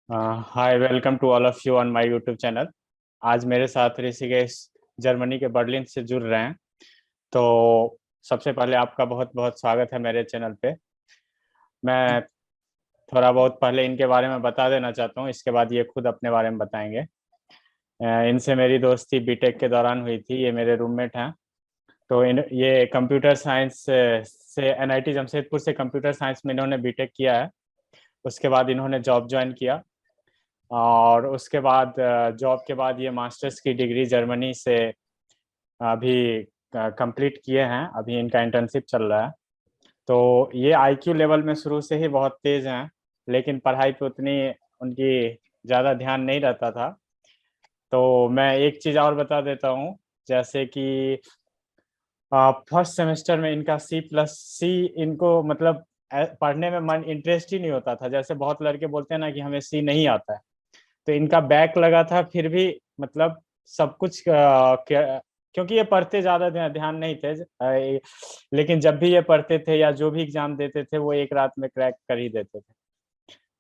Hi, welcome to all of you on my YouTube channel. आज मेरे साथ Rishikesh Germany के बर्लिन से जुड़ रहे हैं। तो सबसे पहले आपका बहुत बहुत स्वागत है मेरे चैनल पे। मैं थोड़ा बहुत पहले इनके बारे में बता देना चाहता हूँ, इसके बाद ये खुद अपने बारे में बताएंगे। इनसे मेरी दोस्ती बीटेक के दौरान हुई थी। ये मेरे रूममेट हैं। तो ये कंप्यूटर साइंस से एनआईटी जमशेदपुर से कंप्यूटर साइंस में इन्होंने बीटेक किया है। उसके बाद इन्होंने जॉब ज्वाइन किया और उसके बाद जॉब के बाद ये मास्टर्स की डिग्री जर्मनी से अभी कंप्लीट किए हैं। अभी इनका इंटर्नशिप चल रहा है। तो ये आईक्यू लेवल में शुरू से ही बहुत तेज हैं, लेकिन पढ़ाई पे उतनी उनकी ज़्यादा ध्यान नहीं रहता था। तो मैं एक चीज़ और बता देता हूँ, जैसे कि फर्स्ट सेमेस्टर में इनका C+C इनको मतलब पढ़ने में मन इंटरेस्ट ही नहीं होता था। जैसे बहुत लड़के बोलते हैं ना कि हमें सी नहीं आता है, तो इनका बैक लगा था फिर भी मतलब सब कुछ क्योंकि ये पढ़ते ज्यादा ध्यान नहीं थे। लेकिन जब भी ये पढ़ते थे या जो भी एग्जाम देते थे वो एक रात में क्रैक कर ही देते थे।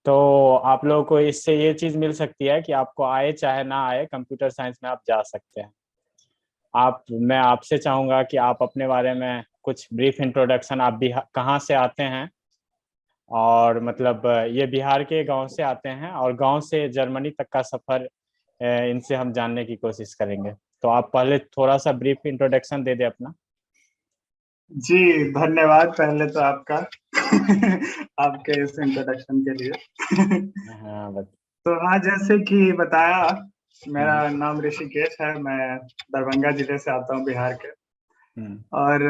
तो आप लोगों को इससे ये चीज मिल सकती है कि आपको आए चाहे ना आए, कंप्यूटर साइंस में आप जा सकते हैं। मैं आपसे चाहूंगा कि आप अपने बारे में कुछ ब्रीफ इंट्रोडक्शन, आप कहाँ से आते हैं, और मतलब ये बिहार के गांव से आते हैं और गांव से जर्मनी तक का सफर इनसे हम जानने की कोशिश करेंगे। तो आप पहले थोड़ा सा ब्रीफ इंट्रोडक्शन दे दे अपना। जी, धन्यवाद पहले तो आपका आपके इस इंट्रोडक्शन के लिए। हाँ बस। तो हाँ, जैसे कि बताया, मेरा हम्म। नाम ऋषिकेश है। मैं दरभंगा जिले से आता हूँ, बिहार के। हम्म। और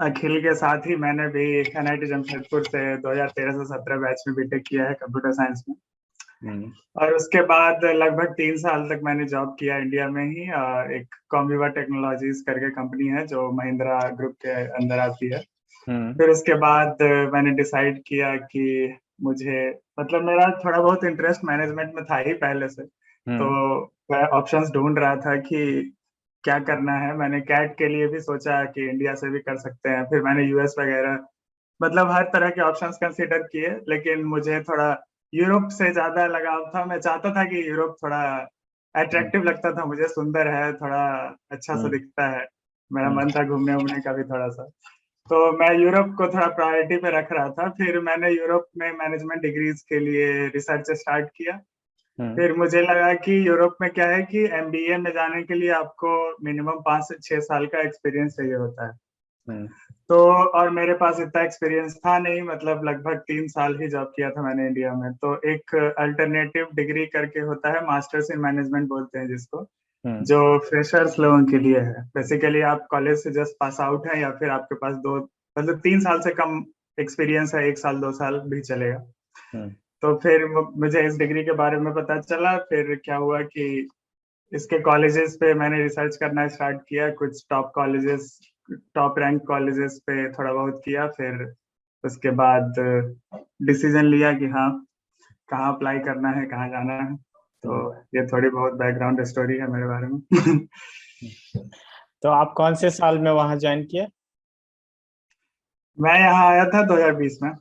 अखिल के साथ ही मैंने भी एनआईटी जमशेदपुर से 2013 से 17 बैच में बीटेक किया है कंप्यूटर साइंस में। हम्म। और उसके बाद लगभग 3 साल तक मैंने जॉब किया इंडिया में ही। एक कॉम्बीवा टेक्नोलॉजीज करके कंपनी है जो महिंद्रा ग्रुप के अंदर आती है। हम्म। फिर उसके बाद मैंने डिसाइड किया कि मुझे मतलब मेरा थोड़ा बहुत इंटरेस्ट मैनेजमेंट में था ही पहले से। तो हम्म। मैं ऑप्शंस ढूंढ रहा था कि क्या करना है। मैंने कैट के लिए भी सोचा कि इंडिया से भी कर सकते हैं। फिर मैंने यूएस वगैरह मतलब हर तरह के ऑप्शंस कंसीडर किए, लेकिन मुझे थोड़ा यूरोप से ज्यादा लगाव था। मैं चाहता था कि यूरोप थोड़ा हम्म। अट्रैक्टिव लगता था मुझे, सुंदर है, थोड़ा अच्छा सा हम्म। दिखता है। मेरा हम्म। मन था घूमने उमने का भी थोड़ा सा। तो मैं यूरोप को थोड़ा प्रायोरिटी पे रख रहा था। फिर मैंने यूरोप में मैनेजमेंट डिग्रीज के लिए रिसर्च स्टार्ट किया। हम्म। फिर मुझे लगा कि यूरोप में क्या है कि एमबीए में जाने के लिए आपको मिनिमम 5 से 6 साल का एक्सपीरियंस चाहिए होता है। हम्म। तो और मेरे पास इतना एक्सपीरियंस था नहीं, मतलब लगभग 3 साल ही जॉब किया था मैंने इंडिया में। तो एक अल्टरनेटिव डिग्री करके होता है, मास्टर्स इन मैनेजमेंट बोलते हैं जिसको, हम्म। जो फ्रेशर्स लोगों के लिए है। बेसिकली आप कॉलेज से जस्ट पास आउट हैं या फिर आपके पास दो मतलब 3 साल से कम एक्सपीरियंस है, 1 साल 2 साल भी चलेगा। हम्म। तो फिर मुझे इस डिग्री के बारे में पता चला। फिर क्या हुआ कि इसके कॉलेजेस पे मैंने रिसर्च करना स्टार्ट किया। कुछ top colleges, top rank colleges पे थोड़ा बहुत किया। फिर उसके बाद डिसीजन लिया कि हाँ, कहाँ अप्लाई करना है, कहाँ जाना है। तो हम्म। ये थोड़ी बहुत बैकग्राउंड स्टोरी है मेरे बारे में। तो आप कौन से साल में वहाँ ज्वाइन किए? मैं यहाँ आया था 2020 में।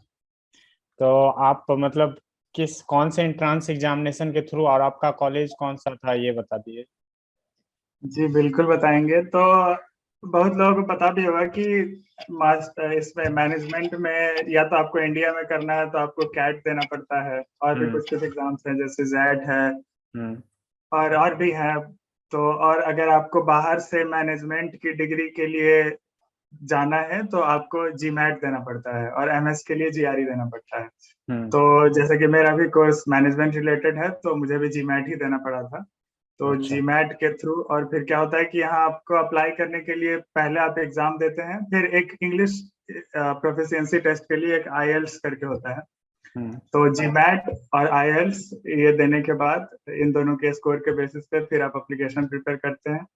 तो आप मतलब कौन से एंट्रेंस एग्जामिनेशन के थ्रू, और आपका कॉलेज कौन सा था ये बता दिए। जी बिल्कुल बताएंगे। तो बहुत लोगों को पता भी होगा कि मास्टर इसमें मैनेजमेंट में या तो आपको इंडिया में करना है तो आपको कैट देना पड़ता है, और भी हम्म। कुछ कुछ एग्जाम्स हैं जैसे जेड है हम्म। और भी है। तो और अगर आपको बाहर से मैनेजमेंट की डिग्री के लिए जाना है तो आपको जीमैट देना पड़ता है, और एमएस के लिए जीआरई देना पड़ता है। हम्म। तो जैसे कि मेरा भी कोर्स मैनेजमेंट रिलेटेड है तो मुझे भी जीमैट ही देना पड़ा था। तो अच्छा। जीमैट के थ्रू, और फिर क्या होता है कि यहाँ आपको अप्लाई करने के लिए पहले आप एग्जाम देते हैं, फिर एक इंग्लिश प्रोफिशिएंसी टेस्ट के लिए एक आईएल्स करके होता है। हम्म। तो जीमैट और आईएल्स ये देने के बाद इन दोनों के स्कोर के बेसिस पे फिर आप एप्लीकेशन प्रिपेयर करते हैं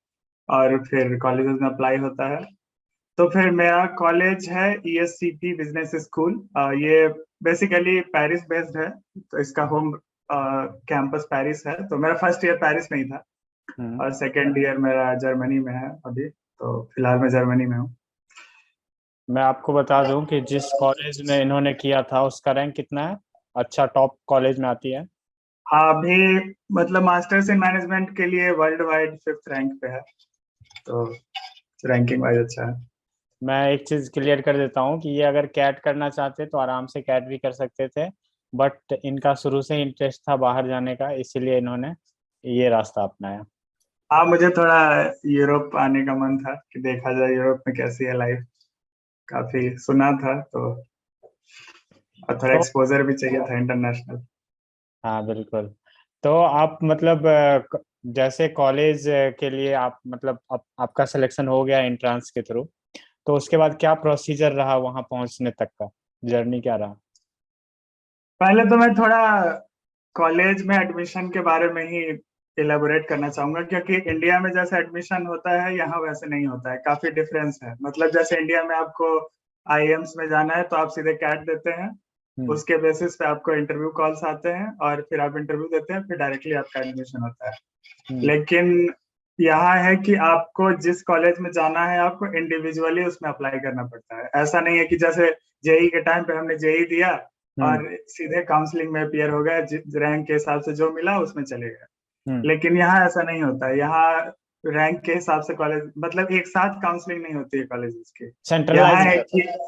और फिर कॉलेजेस में अप्लाई होता है। तो फिर मेरा कॉलेज है ईएससीपी बिजनेस स्कूल। ये बेसिकली पेरिस बेस्ड है। तो इसका होम कैंपस पेरिस है। तो मेरा फर्स्ट ईयर पेरिस में ही था, हम्म। और सेकेंड ईयर मेरा जर्मनी में है अभी। तो फिलहाल मैं जर्मनी में हूँ। मैं आपको बता दूं कि जिस कॉलेज में इन्होंने किया था उसका रैंक कितना है, अच्छा टॉप कॉलेज में आती है। हाँ, अभी मतलब मास्टर्स इन मैनेजमेंट के लिए वर्ल्ड वाइड 5th रैंक पे है, तो रैंकिंग वाइज अच्छा है। मैं एक चीज क्लियर कर देता हूँ कि ये अगर कैट करना चाहते तो आराम से कैट भी कर सकते थे, बट इनका शुरू से इंटरेस्ट था बाहर जाने का, इसीलिए इन्होंने ये रास्ता अपनाया। हाँ, मुझे थोड़ा यूरोप आने का मन था कि देखा जाए यूरोप में कैसी है लाइफ, काफी सुना था तो, और थोड़ा तो एक्सपोजर भी चाहिए था इंटरनेशनल। हाँ बिल्कुल। तो आप मतलब जैसे कॉलेज के लिए आप मतलब आपका सिलेक्शन हो गया एंट्रेंस के थ्रू, तो उसके बाद क्या प्रोसीजर रहा वहां पहुंचने तक का, जर्नी क्या रहा? पहले तो मैं थोड़ा कॉलेज में एडमिशन के बारे में ही इलेबोरेट करना चाहूंगा, क्योंकि इंडिया में जैसे एडमिशन होता है यहाँ वैसे नहीं होता है, काफी डिफरेंस है। मतलब जैसे इंडिया में आपको आईएम्स में जाना है तो आप सीधे कैट देते हैं, हम्म। उसके बेसिस पे आपको इंटरव्यू कॉल्स आते हैं और फिर आप इंटरव्यू देते हैं, फिर डायरेक्टली आपका एडमिशन होता है। हम्म। लेकिन यहाँ है कि आपको जिस कॉलेज में जाना है आपको इंडिविजुअली उसमें अप्लाई करना पड़ता है। ऐसा नहीं है कि जैसे जेई के टाइम पे हमने जेई दिया हम्म। और सीधे काउंसलिंग में अपियर हो गए, रैंक के हिसाब से जो मिला उसमें चले गए। हम्म। लेकिन यहाँ ऐसा नहीं होता है, यहाँ रैंक के हिसाब से कॉलेज, मतलब एक साथ काउंसलिंग नहीं होती है कॉलेजेस की। यहाँ सेंट्रलाइज है रहता कि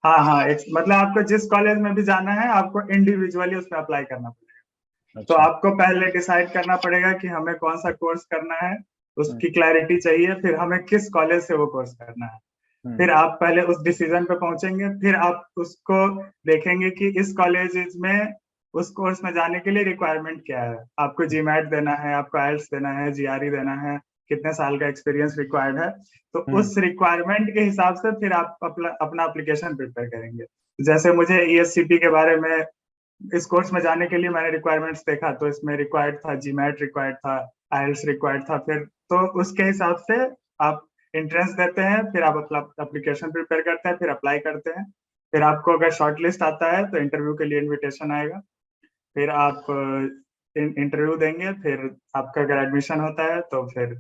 हाँ हाँ, मतलब आपको जिस कॉलेज में भी जाना है आपको इंडिविजुअली उसमें अप्लाई करना पड़ेगा। है। तो अच्छा। आपको पहले डिसाइड करना पड़ेगा कि हमें कौन सा कोर्स करना है, हम्म। उसकी क्लैरिटी चाहिए, फिर हमें किस कॉलेज से वो कोर्स करना है। हम्म। फिर आप पहले उस डिसीजन पे पहुंचेंगे, फिर आप उसको देखेंगे कि इस कॉलेज में उस कोर्स में जाने के लिए रिक्वायरमेंट क्या है। आपको जीमैट देना है, आपको आइएल्टीएस देना है, जीआरई देना है, कितने साल का एक्सपीरियंस रिक्वायर्ड है। तो हम्म। उस रिक्वायरमेंट के हिसाब से फिर आप अपना एप्लीकेशन प्रिपेयर करेंगे। जैसे मुझे ईएससीपी के बारे में, इस कोर्स में जाने के लिए मैंने रिक्वायरमेंट्स देखा तो इसमें रिक्वायर्ड था जीमैट, रिक्वायर्ड था आइएल्टीएस, रिक्वायर्ड था। फिर तो उसके हिसाब से आप एंट्रेंस देते हैं, फिर आप अपना एप्लीकेशन प्रिपेयर करते हैं, फिर अप्लाई करते हैं। फिर आपको अगर शॉर्टलिस्ट आता है तो इंटरव्यू के लिए इनविटेशन आएगा, फिर आप इंटरव्यू देंगे, फिर आपका अगर एडमिशन होता है तो फिर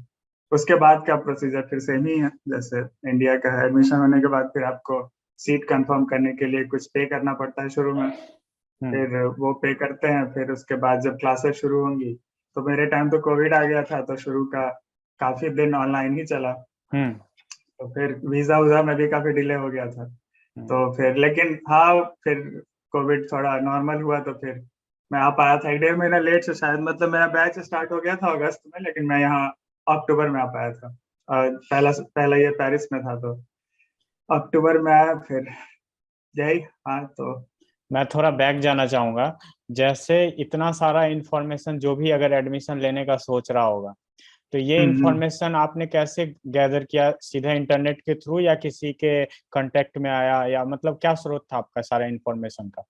उसके बाद का प्रोसीजर फिर सेम ही है जैसे इंडिया का है। एडमिशन होने के बाद फिर आपको सीट कंफर्म करने के लिए कुछ पे करना पड़ता है शुरू में, हम्म। फिर वो पे करते हैं। फिर उसके बाद जब क्लासेस शुरू होंगी, तो मेरे टाइम तो कोविड आ गया था तो शुरू का काफी दिन ऑनलाइन ही चला, हम्म। तो फिर वीजा वूजा में भी काफी डिले हो गया था। हम्म। तो फिर लेकिन हाँ, फिर कोविड थोड़ा नॉर्मल हुआ तो फिर मैं आ पाया था 1.5 महीना लेट से शायद। मतलब मेरा बैच स्टार्ट हो गया था अगस्त में, लेकिन मैं यहाँ अक्टूबर में आ पाया था। और पहला पहला ये पेरिस में था तो अक्टूबर में आया फिर। यही। हाँ तो। मैं थोड़ा बैक जाना चाहूंगा। जैसे इतना सारा इंफॉर्मेशन जो भी अगर एडमिशन लेने का सोच रहा होगा, तो ये हम्म। इंफॉर्मेशन आपने कैसे गैदर किया? सीधा इंटरनेट के थ्रू या किसी के कांटेक्ट में आया, या मतलब क्या स्रोत था आपका सारा इंफॉर्मेशन का?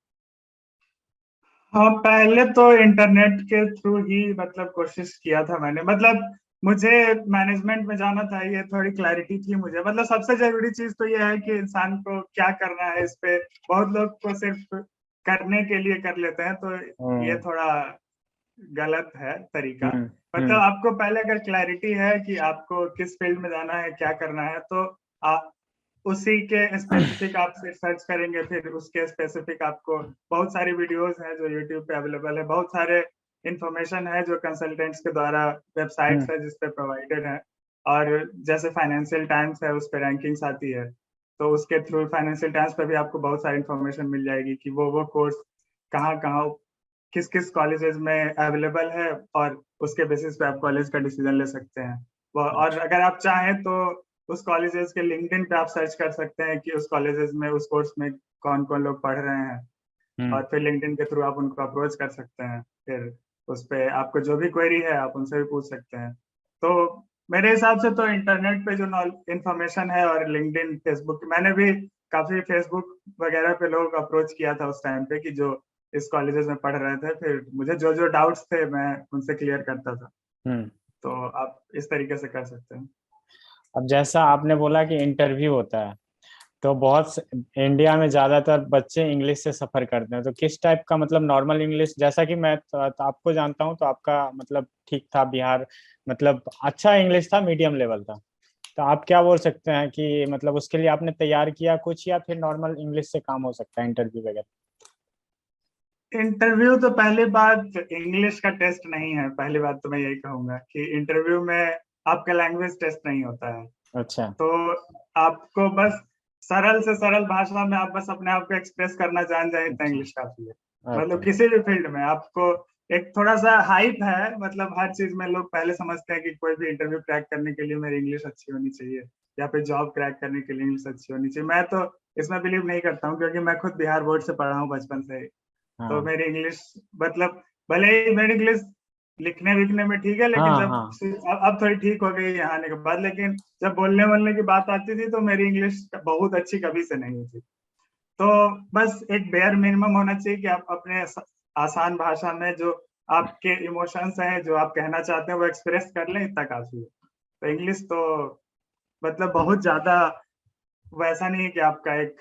हाँ, पहले तो इंटरनेट के थ्रू ही मतलब कोशिश किया था मैंने। मतलब मुझे मैनेजमेंट में जाना था, ये थोड़ी क्लैरिटी थी मुझे। मतलब सबसे जरूरी चीज तो ये है कि इंसान को क्या करना है इस पे। बहुत लोग को सिर्फ करने के लिए कर लेते हैं, तो ये हम्म। थोड़ा गलत है तरीका। हम्म। मतलब हम्म। आपको पहले अगर क्लैरिटी है कि आपको किस फील्ड में जाना है, क्या करना है, तो उसी के स्पेसिफिक आप सर्च करेंगे। फिर उसके स्पेसिफिक आपको बहुत सारी वीडियोस हैं जो यूट्यूब पे अवेलेबल है, बहुत सारे इंफॉर्मेशन है जो कंसल्टेंट्स के द्वारा, हम्म। वेबसाइट्स है जिस पे प्रोवाइडेड है। और जैसे फाइनेंशियल टाइम्स है, उस पे रैंकिंग्स आती है, तो उसके थ्रू फाइनेंशियल टाइम्स पे भी आपको बहुत सारी इंफॉर्मेशन मिल जाएगी कि वो कोर्स कहाँ कहाँ किस किस कॉलेजेस में अवेलेबल है, और उसके बेसिस पे आप कॉलेज का डिसीजन ले सकते हैं। और अच्छा। अगर आप चाहें तो उस कॉलेजेस के लिंक्डइन पे आप सर्च कर सकते हैं कि उस कॉलेजेस में, उस कोर्स में कौन कौन लोग पढ़ रहे हैं, हम्म। और फिर लिंक्डइन के थ्रू आप उनको अप्रोच कर सकते हैं। फिर उस पे आपको जो भी क्वेरी है आप उनसे भी पूछ सकते हैं। तो मेरे हिसाब से तो इंटरनेट पे जो इंफॉर्मेशन है, और लिंक्डइन, फेसबुक, मैंने भी काफी फेसबुक वगैरह पे लोग अप्रोच किया था उस टाइम पे कि जो इस कॉलेजेस में पढ़ रहे थे, फिर मुझे जो जो डाउट्स थे मैं उनसे क्लियर करता था। हम्म। तो आप इस तरीके से कर सकते हैं। अब जैसा आपने बोला कि इंटरव्यू होता है, तो इंडिया में ज्यादातर बच्चे इंग्लिश से सफर करते हैं, तो किस टाइप का मतलब नॉर्मल इंग्लिश, जैसा कि मैं तो आपको जानता हूँ तो आपका मतलब ठीक था, बिहार मतलब अच्छा इंग्लिश था, मीडियम लेवल था। तो आप क्या बोल सकते हैं कि मतलब उसके लिए आपने तैयार किया कुछ, या फिर नॉर्मल इंग्लिश से काम हो सकता है इंटरव्यू वगैरह? इंटरव्यू तो पहली बात इंग्लिश का टेस्ट नहीं है। पहली बात तो मैं यही कहूंगा कि इंटरव्यू में आपका लैंग्वेज टेस्ट नहीं होता है। अच्छा। तो आपको बस सरल से सरल भाषा में आप बस अपने आप को एक्सप्रेस करना जान जाए तो अच्छा। इंग्लिश काफी है। मतलब ओके। किसी भी फील्ड में आपको एक थोड़ा सा हाइप है, मतलब हर चीज में लोग पहले समझते हैं कि कोई भी इंटरव्यू क्रैक करने के लिए मेरी इंग्लिश अच्छी होनी चाहिए, या फिर जॉब क्रैक करने के लिए इंग्लिश अच्छी होनी चाहिए। मैं तो इसमें बिलीव नहीं करता हूँ, क्योंकि मैं खुद बिहार बोर्ड से पढ़ा हूँ बचपन से ही। तो हाँ मेरी इंग्लिश मतलब भले ही मेरी इंग्लिश लिखने विखने में ठीक है, लेकिन हाँ जब हाँ। अब थोड़ी ठीक हो गई यहाँ आने के बाद, लेकिन जब बोलने बोलने की बात आती थी तो मेरी इंग्लिश बहुत अच्छी कभी से नहीं थी। तो बस एक बेयर मिनिमम होना चाहिए कि आप अपने आसान भाषा में जो आपके इमोशंस हैं, जो आप कहना चाहते हैं, वो एक्सप्रेस कर लें, इतना काफी है। तो इंग्लिश तो मतलब बहुत ज्यादा वैसा नहीं है कि आपका एक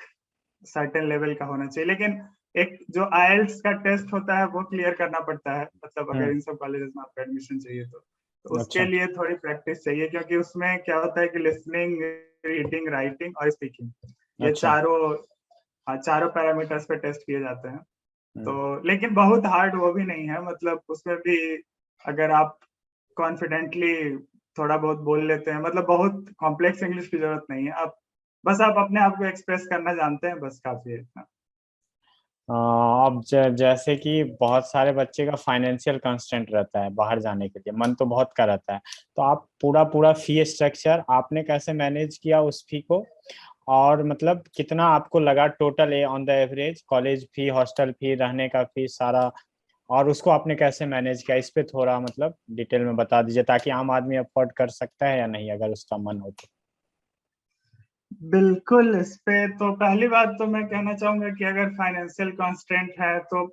सर्टेन लेवल का होना चाहिए, लेकिन एक जो आईएलटीएस का टेस्ट होता है वो क्लियर करना पड़ता है। मतलब अगर हम्म। इन सब कॉलेजेस में आपका एडमिशन चाहिए तो उसके अच्छा। लिए थोड़ी प्रैक्टिस चाहिए, क्योंकि उसमें क्या होता है कि लिसनिंग, रीडिंग, राइटिंग और स्पीकिंग, ये अच्छा। चारों पैरामीटर्स पे टेस्ट किए जाते हैं। तो हम्म। लेकिन बहुत हार्ड वो भी नहीं है, मतलब उसमें भी अगर आप कॉन्फिडेंटली थोड़ा बहुत बोल लेते हैं, मतलब बहुत कॉम्प्लेक्स इंग्लिश की जरूरत नहीं है। बस आप अपने आप को एक्सप्रेस करना जानते हैं, बस काफी है इतना। अब जैसे कि बहुत सारे बच्चे का फाइनेंशियल कंस्ट्रेंट रहता है बाहर जाने के लिए, मन तो बहुत का रहता है, तो आप पूरा पूरा फी स्ट्रक्चर आपने कैसे मैनेज किया उस फी को, और मतलब कितना आपको लगा total on the average, college fee, hostel fee, रहने का फी सारा, और उसको आपने कैसे मैनेज किया, इस पे थोड़ा मतलब डिटेल में बता दीजिए ताकि आम आदमी अफोर्ड कर सकता है या नहीं अगर उसका मन हो तो। बिल्कुल, इस पे तो पहली बात तो मैं कहना चाहूंगा कि अगर फाइनेंशियल कॉन्स्टेंट है तो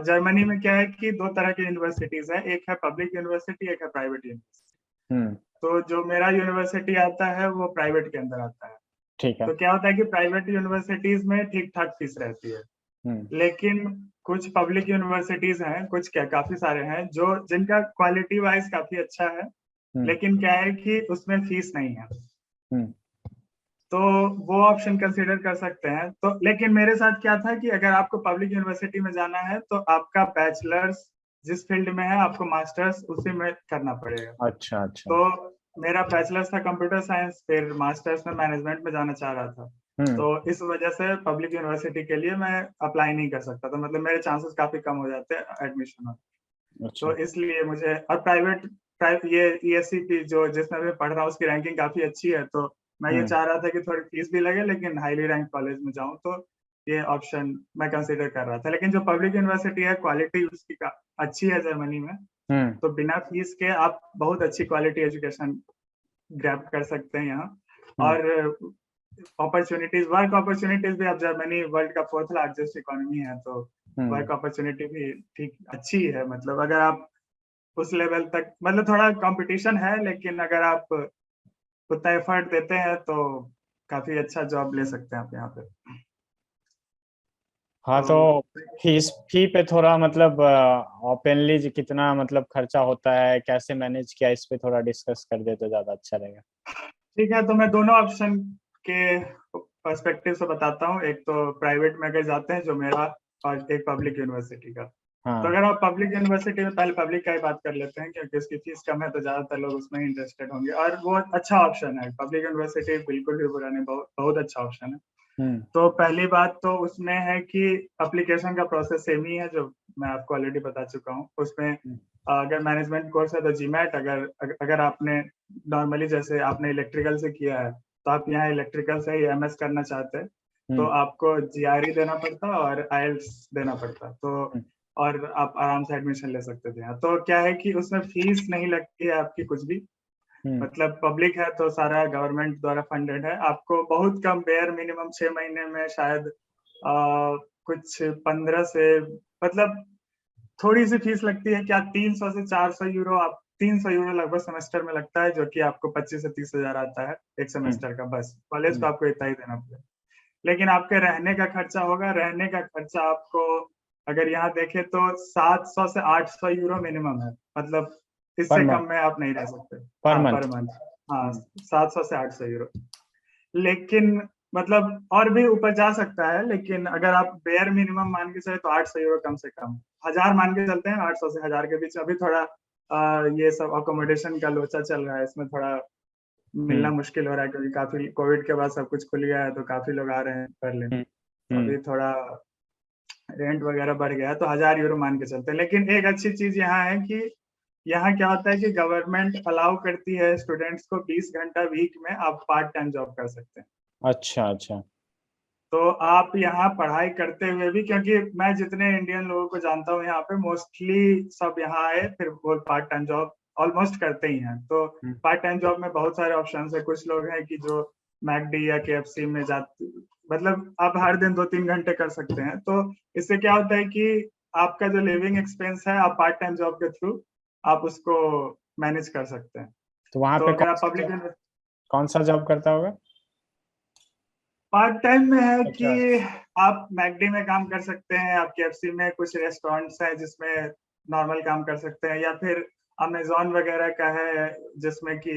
जर्मनी में क्या है कि दो तरह की यूनिवर्सिटीज है, एक है पब्लिक यूनिवर्सिटी, एक है प्राइवेट यूनिवर्सिटी। हम्म। तो जो मेरा यूनिवर्सिटी आता है वो प्राइवेट के अंदर आता है। ठीक है। तो क्या होता है कि प्राइवेट यूनिवर्सिटीज में ठीक ठाक फीस रहती है, हम्म। लेकिन कुछ पब्लिक यूनिवर्सिटीज हैं, कुछ क्या काफी सारे हैं जो जिनका क्वालिटी वाइज काफी अच्छा है, हम्म। लेकिन क्या है कि उसमें फीस नहीं है। हम्म। तो वो ऑप्शन कंसीडर कर सकते हैं। तो लेकिन मेरे साथ क्या था कि अगर आपको पब्लिक यूनिवर्सिटी में जाना है तो आपका बैचलर्स जिस फील्ड में है, आपको मास्टर्स उसी में करना पड़ेगा। अच्छा अच्छा। तो मेरा बैचलर्स था कंप्यूटर साइंस, फिर मास्टर्स में मैनेजमेंट में जाना चाह रहा था। हम्म। तो इस वजह से पब्लिक यूनिवर्सिटी के लिए मैं अप्लाई नहीं कर सकता, तो मतलब मेरे चांसेस काफी कम हो जाते हैं एडमिशन में। अच्छा। तो इसलिए मुझे, और प्राइवेट ये ईएससीपी जो जिसमें मैं पढ़ रहा हूँ उसकी रैंकिंग काफी अच्छी है, तो मैं ये हम्म। चाह रहा था कि थोड़ी फीस भी लगे लेकिन हाईली रैंक कॉलेज में जाऊं, तो ये ऑप्शन मैं कंसीडर कर रहा था। लेकिन जो पब्लिक यूनिवर्सिटी है, क्वालिटी उसकी अच्छी है जर्मनी में, हम्म। तो बिना फीस के आप बहुत अच्छी क्वालिटी एजुकेशन ग्रैब कर सकते हैं यहाँ। हम्म। और अपॉर्चुनिटीज, वर्क अपॉर्चुनिटीज भी, अब जर्मनी वर्ल्ड का फोर्थ लार्जेस्ट इकोनॉमी है, तो हम्म। वर्क अपॉर्चुनिटी भी ठीक अच्छी है। मतलब अगर आप उस लेवल तक, मतलब थोड़ा कंपटीशन है, लेकिन अगर आप उतना एफर्ट देते हैं तो काफी अच्छा जॉब ले सकते हैं आप यहाँ पे। हाँ तो तो फीस फी पे थोड़ा मतलब ओपनली कितना मतलब खर्चा होता है, कैसे मैनेज किया, इस पे थोड़ा डिस्कस कर दे तो ज्यादा अच्छा रहेगा। ठीक है, तो मैं दोनों ऑप्शन के पर्सपेक्टिव से बताता हूँ। एक तो प्राइवेट में अगर जाते हैं जो मेरा, और एक पब्लिक यूनिवर्सिटी का। तो हाँ। अगर आप पब्लिक यूनिवर्सिटी में, पहले पब्लिक का ही बात कर लेते हैं क्योंकि उसकी फीस कम है, तो ज्यादातर लोग उसमें ही इंटरेस्टेड होंगे, और वो अच्छा ऑप्शन है। पब्लिक यूनिवर्सिटी बिल्कुल भी बुरा नहीं, बहुत बहुत अच्छा ऑप्शन है। हम्म। तो पहली बात तो उसमें है कि एप्लीकेशन का प्रोसेस सेम ही है जो मैं आपको ऑलरेडी बता चुका हूँ। उसमें अगर मैनेजमेंट कोर्स है तो जीमैट, अगर आपने नॉर्मली जैसे आपने इलेक्ट्रिकल से किया है, तो आप यहाँ इलेक्ट्रिकल से ही एमएस करना चाहते हैं, तो हम्म। आपको जीआरई देना पड़ता और आईएलटीएस देना पड़ता, तो हम्म। और आप आराम से एडमिशन ले सकते थे यहाँ। तो क्या है कि उसमें फीस नहीं लगती है आपकी कुछ भी, हम्म। मतलब पब्लिक है तो सारा गवर्नमेंट द्वारा फंडेड है। आपको बहुत कम, बेयर मिनिमम 6 महीने में शायद कुछ 15 से, मतलब थोड़ी सी फीस लगती है, क्या 300 से 400 यूरो, आप 300 यूरो लगभग सेमेस्टर में लगता है, जो कि आपको 25 से 30 हजार आता है एक हम्म। सेमेस्टर का। बस कॉलेज को हम्म। आपको इतना ही देना पड़ेगा। लेकिन आपके रहने का खर्चा होगा, रहने का खर्चा आपको अगर यहाँ देखे तो 700 से 800 यूरो मिनिमम है, मतलब पर इससे कम मंथ। में आप नहीं रह सकते। पर हाँ, पर मंथ। मंथ। हाँ, हम्म। 700 से 800 यूरो। लेकिन मतलब और भी ऊपर जा सकता है, लेकिन अगर आप बेयर मिनिमम मान के चले तो 800 यूरो कम से कम, 1000 मान के चलते हैं, 800 से 1000 के बीच। अभी थोड़ा ये सब अकोमोडेशन का लोचा चल रहा है, इसमें थोड़ा मिलना हम्म मुश्किल हो रहा है, क्योंकि काफी कोविड के बाद सब कुछ खुल गया है, तो काफी लोग आ रहे हैं बर्लिन। हम्म तो अभी थोड़ा रेंट वगैरह बढ़ गया है, तो 1000 यूरो मान के चलते हैं। लेकिन एक अच्छी चीज यहाँ है कि यहाँ क्या होता है कि गवर्नमेंट अलाउ करती है स्टूडेंट्स को 20 घंटा वीक में आप पार्ट टाइम जॉब कर सकते हैं। अच्छा अच्छा। तो आप यहाँ पढ़ाई करते हुए भी, क्योंकि मैं जितने इंडियन लोगों को जानता हूँ यहाँ पे मोस्टली सब यहाँ आए फिर वो पार्ट टाइम जॉब ऑलमोस्ट करते ही हैं। तो हम्म पार्ट टाइम जॉब में बहुत सारे ऑप्शन है। कुछ लोग हैं कि जो मैकडी या केएफसी में जाते, मतलब आप हर दिन 2-3 घंटे कर सकते हैं। तो इससे क्या होता है कि आपका जो लिविंग एक्सपेंस है आप पार्ट टाइम जॉब के थ्रू आप उसको मैनेज कर सकते हैं। तो वहां तो पे अगर आप पब्लिक कौन सा जॉब करता होगा? पार्ट टाइम में है कि अच्छा। आप मैकडी में काम कर सकते हैं, आप केएफसी में, कुछ रेस्टोरेंट्स हैं जिसमें नॉर्मल काम कर सकते हैं, या फिर अमेजोन वगैरह का है जिसमें कि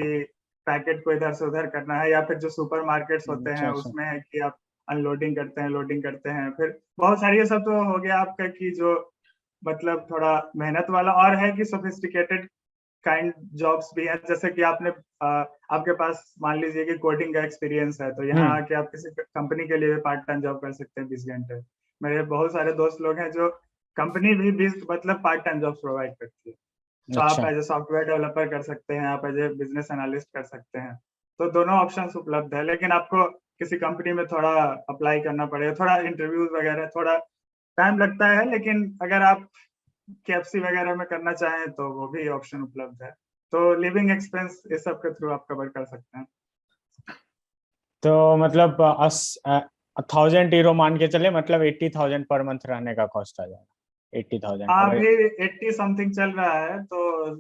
पैकेट को इधर से उधर करना है, या फिर जो सुपर मार्केट्स होते अच्छा हैं अच्छा। उसमें है कि आप अनलोडिंग करते हैं, लोडिंग करते हैं। फिर बहुत सारी, ये सब तो हो गया आपका कि जो मतलब थोड़ा मेहनत वाला, और है कि सोफिस्टिकेटेड काइंड जॉब्स भी हैं, जैसे कि आपने आपके पास मान लीजिए कि कोडिंग का एक्सपीरियंस है, तो यहाँ हम्म आके आप किसी कंपनी के लिए पार्ट टाइम जॉब कर सकते हैं 20 घंटे। मेरे बहुत सारे दोस्त लोग हैं जो कंपनी भी 20 मतलब पार्ट टाइम जॉब प्रोवाइड करती है। तो आप अच्छा। एज ए सॉफ्टवेयर डेवलपर कर सकते हैं, आप एज ए बिजनेस एनालिस्ट कर सकते हैं। तो दोनों ऑप्शंस उपलब्ध है, लेकिन आपको किसी कंपनी में थोड़ा अप्लाई करना पड़ेगा, थोड़ा इंटरव्यूज वगैरह, थोड़ा टाइम लगता है। लेकिन अगर आप केएफसी वगैरह में करना चाहें तो वो भी ऑप्शन उपलब्ध है। तो लिविंग एक्सपेंस इस सब के थ्रू आप कवर कर सकते हैं। तो मतलब 1000 यूरो मान के चले, मतलब 80,000 पर मंथ रहने का कॉस्ट आ जाएगा। 80,000 अगर। अभी 80 समथिंग चल रहा है, तो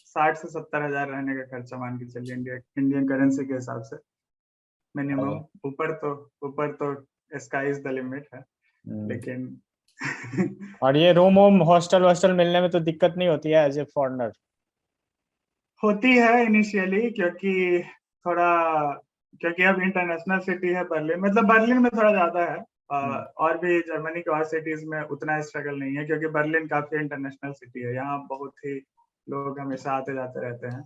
60 से 70 हजार रहने का खर्चा मान के चलिए, इंडियन करेंसी के हिसाब से मिनिमम। ऊपर तो स्काई इज द लिमिट है, हम्म, लेकिन और ये रूम वूम हॉस्टल वॉस्टल मिलने में तो दिक्कत नहीं होती है एज ए फॉरेनर? होती है इनिशियली, थोड़ा क्योंकि अब इंटरनेशनल सिटी है बर्लिन, मतलब बर्लिन में थोड़ा ज्यादा है। और भी जर्मनी के और सिटीज में उतना स्ट्रगल नहीं है, क्योंकि बर्लिन काफी इंटरनेशनल सिटी है, यहाँ बहुत ही लोग हमेशा आते जाते रहते हैं।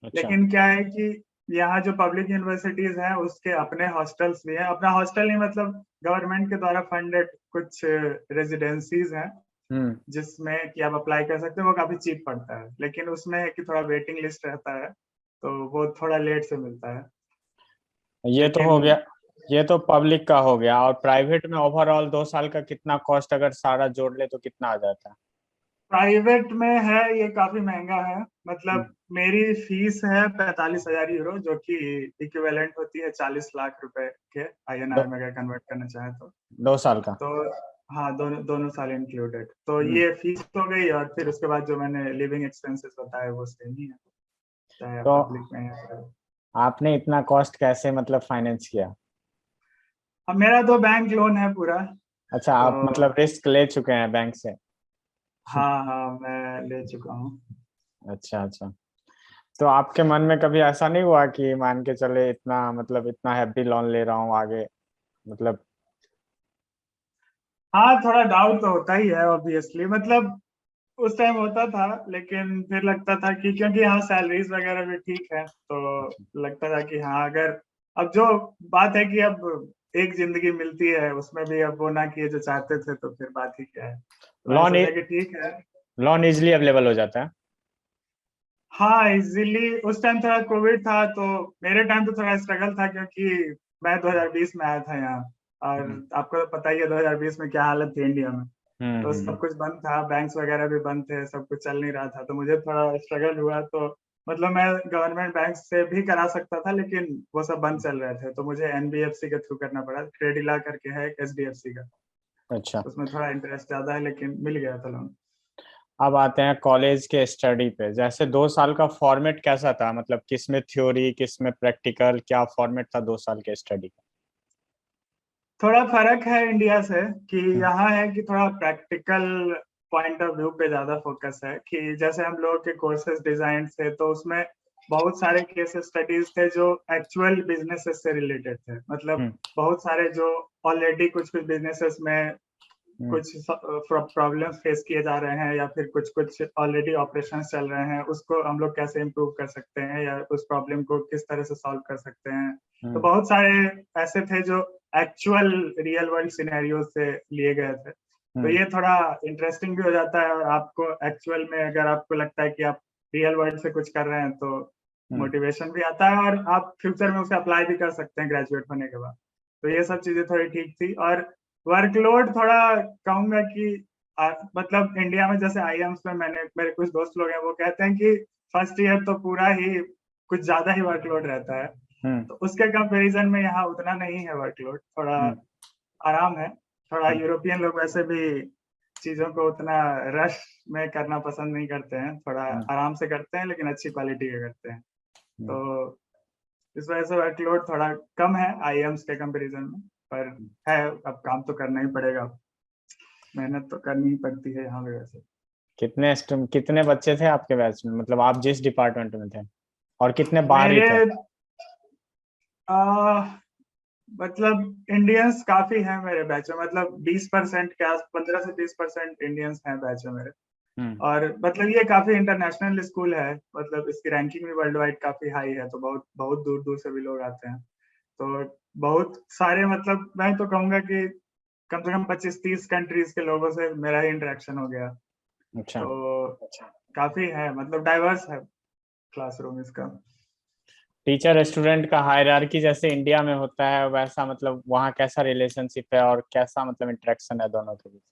अच्छा। लेकिन क्या है कि यहाँ जो पब्लिक यूनिवर्सिटीज हैं उसके अपने हॉस्टल्स भी हैं, अपना हॉस्टल नहीं मतलब गवर्नमेंट के द्वारा फंडेड कुछ रेजिडेंसीज हैं हम्म। जिसमें कि आप अप्लाई कर सकते हैं। वो काफी चीप पड़ता है, लेकिन उसमें है कि थोड़ा वेटिंग लिस्ट रहता है, तो वो थोड़ा लेट से मिलता है। ये तो लेकिन हो गया। ये तो पब्लिक का हो गया, और प्राइवेट में ओवरऑल 2 साल का कितना कॉस्ट अगर सारा जोड़ ले तो कितना आ जाता है? प्राइवेट में है ये काफी महंगा है। हम्म, मतलब मेरी फीस है 45,000 यूरो, जो कि इक्विवेलेंट होती है 40 लाख रुपए के दो, INR में अगर कन्वर्ट करना चाहे तो। 2 साल का। तो हाँ, दोनों दोनों साल इंक्लूडेड। तो हम्म। ये फीस हो गई, और फिर उसके बाद जो मैंने लिविंग एक्सपेंसेस बताए वो सेम ही है, चाहे तो पब्लिक में है चाहे। आपने इतना कॉस्ट कैसे मतलब फाइनेंस किया? अब मेरा तो बैंक लोन है पूरा। अच्छा, तो आप मतलब रिस्क ले चुके हैं बैंक से? हाँ हाँ, मैं ले चुका हूँ। अच्छा अच्छा। तो आपके मन में कभी ऐसा नहीं हुआ कि मान के चले इतना मतलब इतना हैवी लोन ले रहा हूँ आगे, मतलब? हाँ, थोड़ा डाउट तो होता ही है ऑब्वियसली, मतलब उस टाइम होता था, लेकिन फिर लगता था कि क्योंकि यहाँ सैलरीज वगैरह भी ठीक है, तो लगता था कि हाँ, अगर अब जो बात है कि अब एक जिंदगी मिलती है, उसमें भी अब वो ना किए जो चाहते थे, तो फिर बात ही क्या है। तो मैंने लोन सोचा कि ठीक है। लोन इजिली अवेलेबल हो जाता है? हाँ, इजीली उस टाइम थोड़ा कोविड था, तो मेरे टाइम तो थोड़ा स्ट्रगल था, क्योंकि मैं 2020 में आया था यहाँ। और हम्म आपको तो पता ही है 2020 में क्या हालत थी इंडिया में। तो हम्म। सब कुछ बंद था, बैंक्स वगैरह भी बंद थे, सब कुछ चल नहीं रहा था, तो मुझे थोड़ा स्ट्रगल हुआ। तो मतलब मैं गवर्नमेंट बैंक से भी करा सकता था, लेकिन वो सब बंद चल रहे थे, तो मुझे एनबीएफसी के थ्रू करना पड़ा। क्रेडिला करके है एक एचडीएफसी का, अच्छा। उसमें थोड़ा इंटरेस्ट ज्यादा है, लेकिन मिल गया था लोन। अब आते हैं कॉलेज के स्टडी पे। जैसे 2 साल का फॉर्मेट कैसा था, मतलब किस में थ्योरी किस में प्रैक्टिकल, क्या फॉर्मेट था 2 साल के स्टडी का? थोड़ा फर्क है इंडिया से, कि हम्म यहाँ है कि थोड़ा प्रैक्टिकल पॉइंट ऑफ व्यू पे ज्यादा फोकस है। कि जैसे हम लोग के कोर्सेज डिजाइन थे, तो उसमें बहुत सारे केस स्टडीज थे जो एक्चुअल बिजनेसेस से रिलेटेड थे, मतलब बहुत सारे जो ऑलरेडी कुछ कुछ बिजनेसेस में कुछ प्रॉब्लम्स फेस किए जा रहे हैं या फिर कुछ कुछ ऑलरेडी ऑपरेशंस चल रहे हैं, उसको हम लोग कैसे इम्प्रूव कर सकते हैं या उस प्रॉब्लम को किस तरह से सॉल्व कर सकते हैं। तो बहुत सारे ऐसे थे जो एक्चुअल रियल वर्ल्ड सिनेरियो से लिए गए थे। तो ये थोड़ा इंटरेस्टिंग भी हो जाता है और आपको एक्चुअल में अगर आपको लगता है कि आप रियल वर्ल्ड से कुछ कर रहे हैं तो मोटिवेशन भी आता है और आप फ्यूचर में उसे अप्लाई भी कर सकते हैं ग्रेजुएट होने के बाद। तो ये सब चीजें थोड़ी ठीक थी। और वर्कलोड थोड़ा कहूंगा कि मतलब इंडिया में जैसे आईएम्स में मेरे कुछ दोस्त लोग हैं, वो कहते हैं कि फर्स्ट ईयर तो पूरा ही कुछ ज्यादा ही वर्कलोड रहता है। तो उसके कंपैरिजन में यहाँ उतना नहीं है वर्कलोड, थोड़ा आराम है। थोड़ा यूरोपियन लोग वैसे भी चीजों को उतना रश में करना पसंद नहीं करते हैं, थोड़ा आराम से करते हैं लेकिन अच्छी क्वालिटी के करते हैं। तो इस वजह से वर्कलोड थोड़ा कम है आईएम्स के कंपैरिजन में, पर है अब काम तो करना ही पड़ेगा, मेहनत तो करनी ही पड़ती है यहाँ पे। वैसे कितने बच्चे थे आपके बैच में, मतलब आप जिस डिपार्टमेंट में थे, और कितने बाहरी थे? मतलब इंडियंस काफी हैं मेरे बैच में, मतलब 20% के आस 15 से 20% इंडियंस हैं बैच में मेरे। और मतलब ये काफी इंटरनेशनल स्कूल है, मतलब इसकी रैंकिंग भी वर्ल्ड वाइड काफी हाई है, तो बहुत बहुत दूर दूर से भी लोग आते हैं। तो बहुत सारे, मतलब मैं तो कहूंगा कि कम से कम 25-30 कंट्रीज के लोगों से मेरा इंटरेक्शन हो गया। अच्छा। तो काफी है, मतलब डाइवर्स है क्लासरूम इसका। टीचर स्टूडेंट का हायरार्की जैसे इंडिया में होता है वैसा, मतलब वहाँ कैसा रिलेशनशिप है और कैसा मतलब इंटरेक्शन है दोनों के बीच?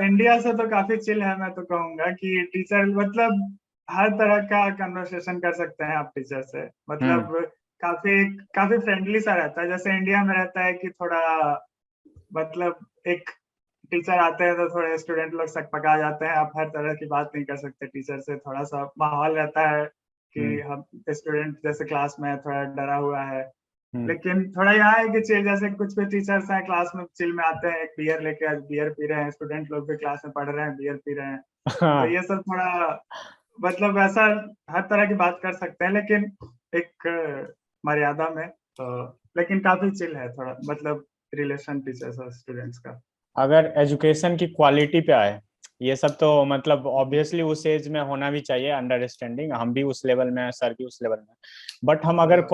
इंडिया से तो काफी चिल है, मैं तो कहूंगा कि टीचर मतलब हर तरह का कन्वर्सेशन कर सकते हैं आप टीचर से, मतलब काफी काफी फ्रेंडली सा रहता है। जैसे इंडिया में रहता है कि थोड़ा मतलब एक टीचर आते हैं तो थोड़े स्टूडेंट लोग सकपका जाते हैं, आप हर तरह की बात नहीं कर सकते टीचर से, थोड़ा सा माहौल रहता है कि हम स्टूडेंट जैसे क्लास में थोड़ा डरा हुआ है। लेकिन थोड़ा यहाँ है कि चिल, जैसे कुछ कुछ टीचर्स हैं क्लास में चिल में आते हैं, एक बियर लेके आज बियर पी रहे हैं, स्टूडेंट लोग भी क्लास में पढ़ रहे हैं बियर पी रहे हैं। तो ये सब थोड़ा मतलब वैसा हर तरह की बात कर सकते हैं लेकिन एक मर्यादा में। तो लेकिन काफी चिल है थोड़ा, मतलब रिलेशन टीचर्स और स्टूडेंट्स का। अगर एजुकेशन की क्वालिटी पे आए, ये सब तो मतलब ऑब्वियसली उस एज में होना भी चाहिए अंडरस्टैंडिंग, हम भी उस लेवल में हैं, सर भी उस लेवल में, बट हम अगर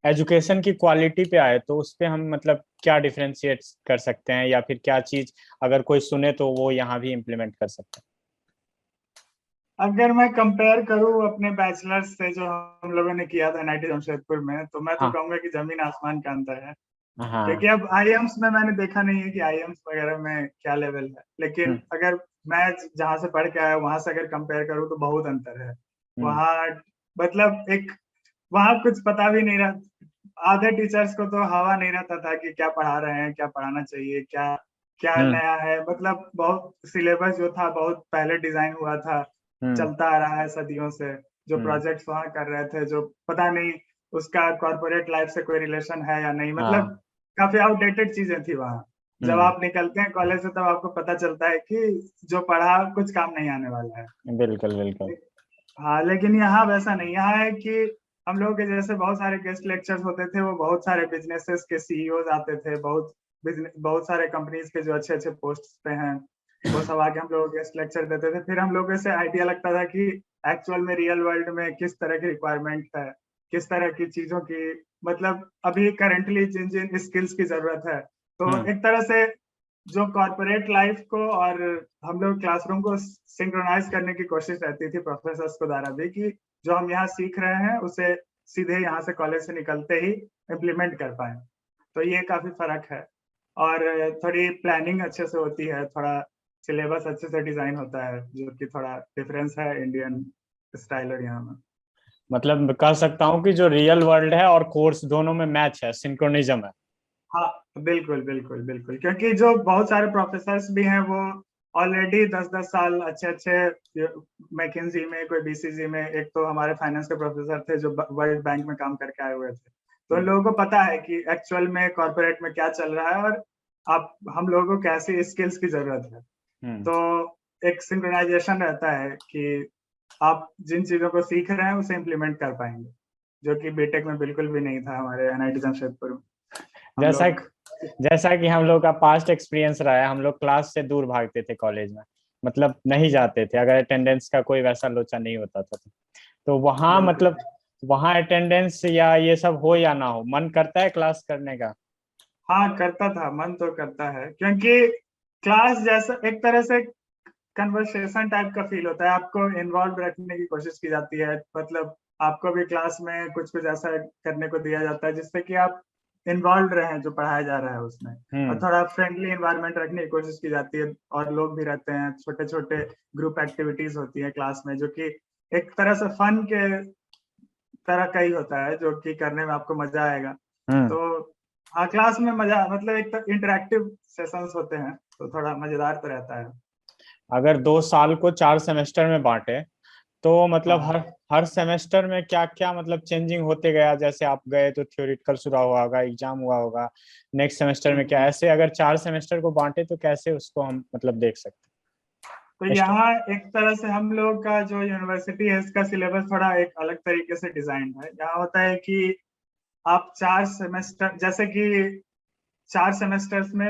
एजुकेशन की क्वालिटी पे आए तो उस पे हम मतलब क्या डिफरेंशिएट कर सकते हैं, या फिर क्या चीज अगर कोई सुने तो वो यहाँ भी इम्प्लीमेंट कर सकते हैं? अगर मैं कंपेयर करूं अपने बैचलर्स से जो हम लोगों ने किया था एनआईटी जमशेदपुर में, तो मैं तो कहूंगा कि जमीन आसमान का अंतर है। क्योंकि अब आईएम्स में मैंने देखा नहीं है कि आईएम्स वगैरह में क्या लेवल है, लेकिन अगर मैं जहाँ से पढ़ के आया वहां से अगर कंपेयर करूँ तो बहुत अंतर है। वहाँ मतलब एक वहाँ कुछ पता भी नहीं रहा, आधे टीचर्स को तो हवा नहीं रहता था कि क्या पढ़ा रहे हैं, क्या पढ़ाना चाहिए, क्या क्या नया है। मतलब बहुत सिलेबस जो था बहुत पहले डिजाइन हुआ था, चलता आ रहा है सदियों से। जो प्रोजेक्ट्स वहाँ कर रहे थे जो पता नहीं उसका कॉर्पोरेट लाइफ से कोई रिलेशन है या नहीं, मतलब काफी आउटडेटेड चीजें थी वहाँ। जब आप निकलते हैं कॉलेज से तब आपको पता चलता है कि जो पढ़ा कुछ काम नहीं आने वाला है। बिल्कुल बिल्कुल। हाँ, लेकिन यहाँ वैसा नहीं, यहाँ है कि हम लोग के जैसे बहुत सारे गेस्ट लेक्चर्स होते थे, वो बहुत सारे बिजनेसेस के सीईओज आते थे, बहुत सारे कंपनीज के जो अच्छे अच्छे पोस्ट पे हैं, वो सब आके हम लोग गेस्ट लेक्चर देते थे। फिर हम लोगों से आइडिया लगता था कि एक्चुअल में रियल वर्ल्ड में किस तरह की रिक्वायरमेंट है, किस तरह की चीजों की मतलब अभी करंटली जिन जिन स्किल्स की जरूरत है। तो एक तरह से जो कॉर्पोरेट लाइफ को और हम लोग क्लासरूम को सिंक्रोनाइज करने की कोशिश रहती थी प्रोफेसर्स को द्वारा भी, कि जो हम यहाँ सीख रहे हैं उसे सीधे यहाँ से कॉलेज से निकलते ही इम्प्लीमेंट कर पाए। तो ये काफी फर्क है। और थोड़ी प्लानिंग अच्छे से होती है, थोड़ा सिलेबस अच्छे से डिजाइन होता है, जो कि थोड़ा डिफरेंस है इंडियन स्टाइल और यहाँ में। मतलब कह सकता हूँ कि जो रियल वर्ल्ड है और कोर्स दोनों में मैच है, सिंक्रोनिज्म है। हाँ, बिल्कुल बिल्कुल बिल्कुल, क्योंकि जो बहुत सारे प्रोफेसर्स भी हैं वो ऑलरेडी 10-10 साल अच्छे अच्छे मैकेंजी में, कोई बीसीजी में, एक तो हमारे फाइनेंस के प्रोफेसर थे जो वर्ल्ड बैंक में काम करके आए हुए थे। तो इन लोगों को पता है कि एक्चुअल में कॉर्पोरेट में क्या चल रहा है और आप हम लोगों को कैसी स्किल्स की जरूरत है। तो एक सिंक्रोनाइजेशन रहता है कि आप जिन चीजों को सीख रहे हैं उसे इम्प्लीमेंट कर पाएंगे, जो कि बीटेक में बिल्कुल भी नहीं था हमारे एनआईटी जमशेदपुर में। हम जैसा लोग जैसा कि हम लोग का पास्ट एक्सपीरियंस रहा है, हम लोग क्लास से दूर भागते थे कॉलेज में, मतलब नहीं जाते थे अगर अटेंडेंस का कोई वैसा लोचा नहीं होता था तो वहाँ बिल्कुल। मतलब वहाँ अटेंडेंस या ये सब हो या ना हो, मन करता है क्लास करने का। हाँ करता था, मन तो करता है, क्योंकि क्लास जैसा एक तरह से कन्वर्सेशन टाइप का फील होता है, आपको इन्वॉल्व रखने की कोशिश की जाती है, मतलब आपको भी क्लास में कुछ कुछ ऐसा करने को दिया जाता है जिससे कि आप इन्वॉल्व रहें जो पढ़ाया जा रहा है उसमें, और हम्म। थोड़ा फ्रेंडली एनवायरनमेंट रखने की कोशिश की जाती है, और लोग भी रहते हैं, छोटे छोटे ग्रुप एक्टिविटीज होती है क्लास में, जो कि एक तरह से फन के तरह का ही होता है, जो कि करने में आपको मजा आएगा। हम्म। तो हाँ, क्लास में मजा, मतलब एक तो इंटरेक्टिव सेशंस होते हैं तो थोड़ा मजेदार तो रहता है। अगर 2 साल को 4 सेमेस्टर में बांटे तो मतलब हर हाँ हर सेमेस्टर में क्या क्या मतलब चेंजिंग होते गया, जैसे आप गए तो थ्योरेटिकल शुरू हुआ होगा, एग्जाम हुआ होगा, नेक्स्ट सेमेस्टर में क्या, हाँ। ऐसे अगर 4 सेमेस्टर को बांटे तो कैसे उसको हम मतलब देख सकते तो हैं? यहाँ एक तरह से हम लोग का जो यूनिवर्सिटी है इसका सिलेबस थोड़ा एक अलग तरीके से डिजाइन है। यहाँ होता है कि आप 4 सेमेस्टर, जैसे कि 4 सेमेस्टर्स में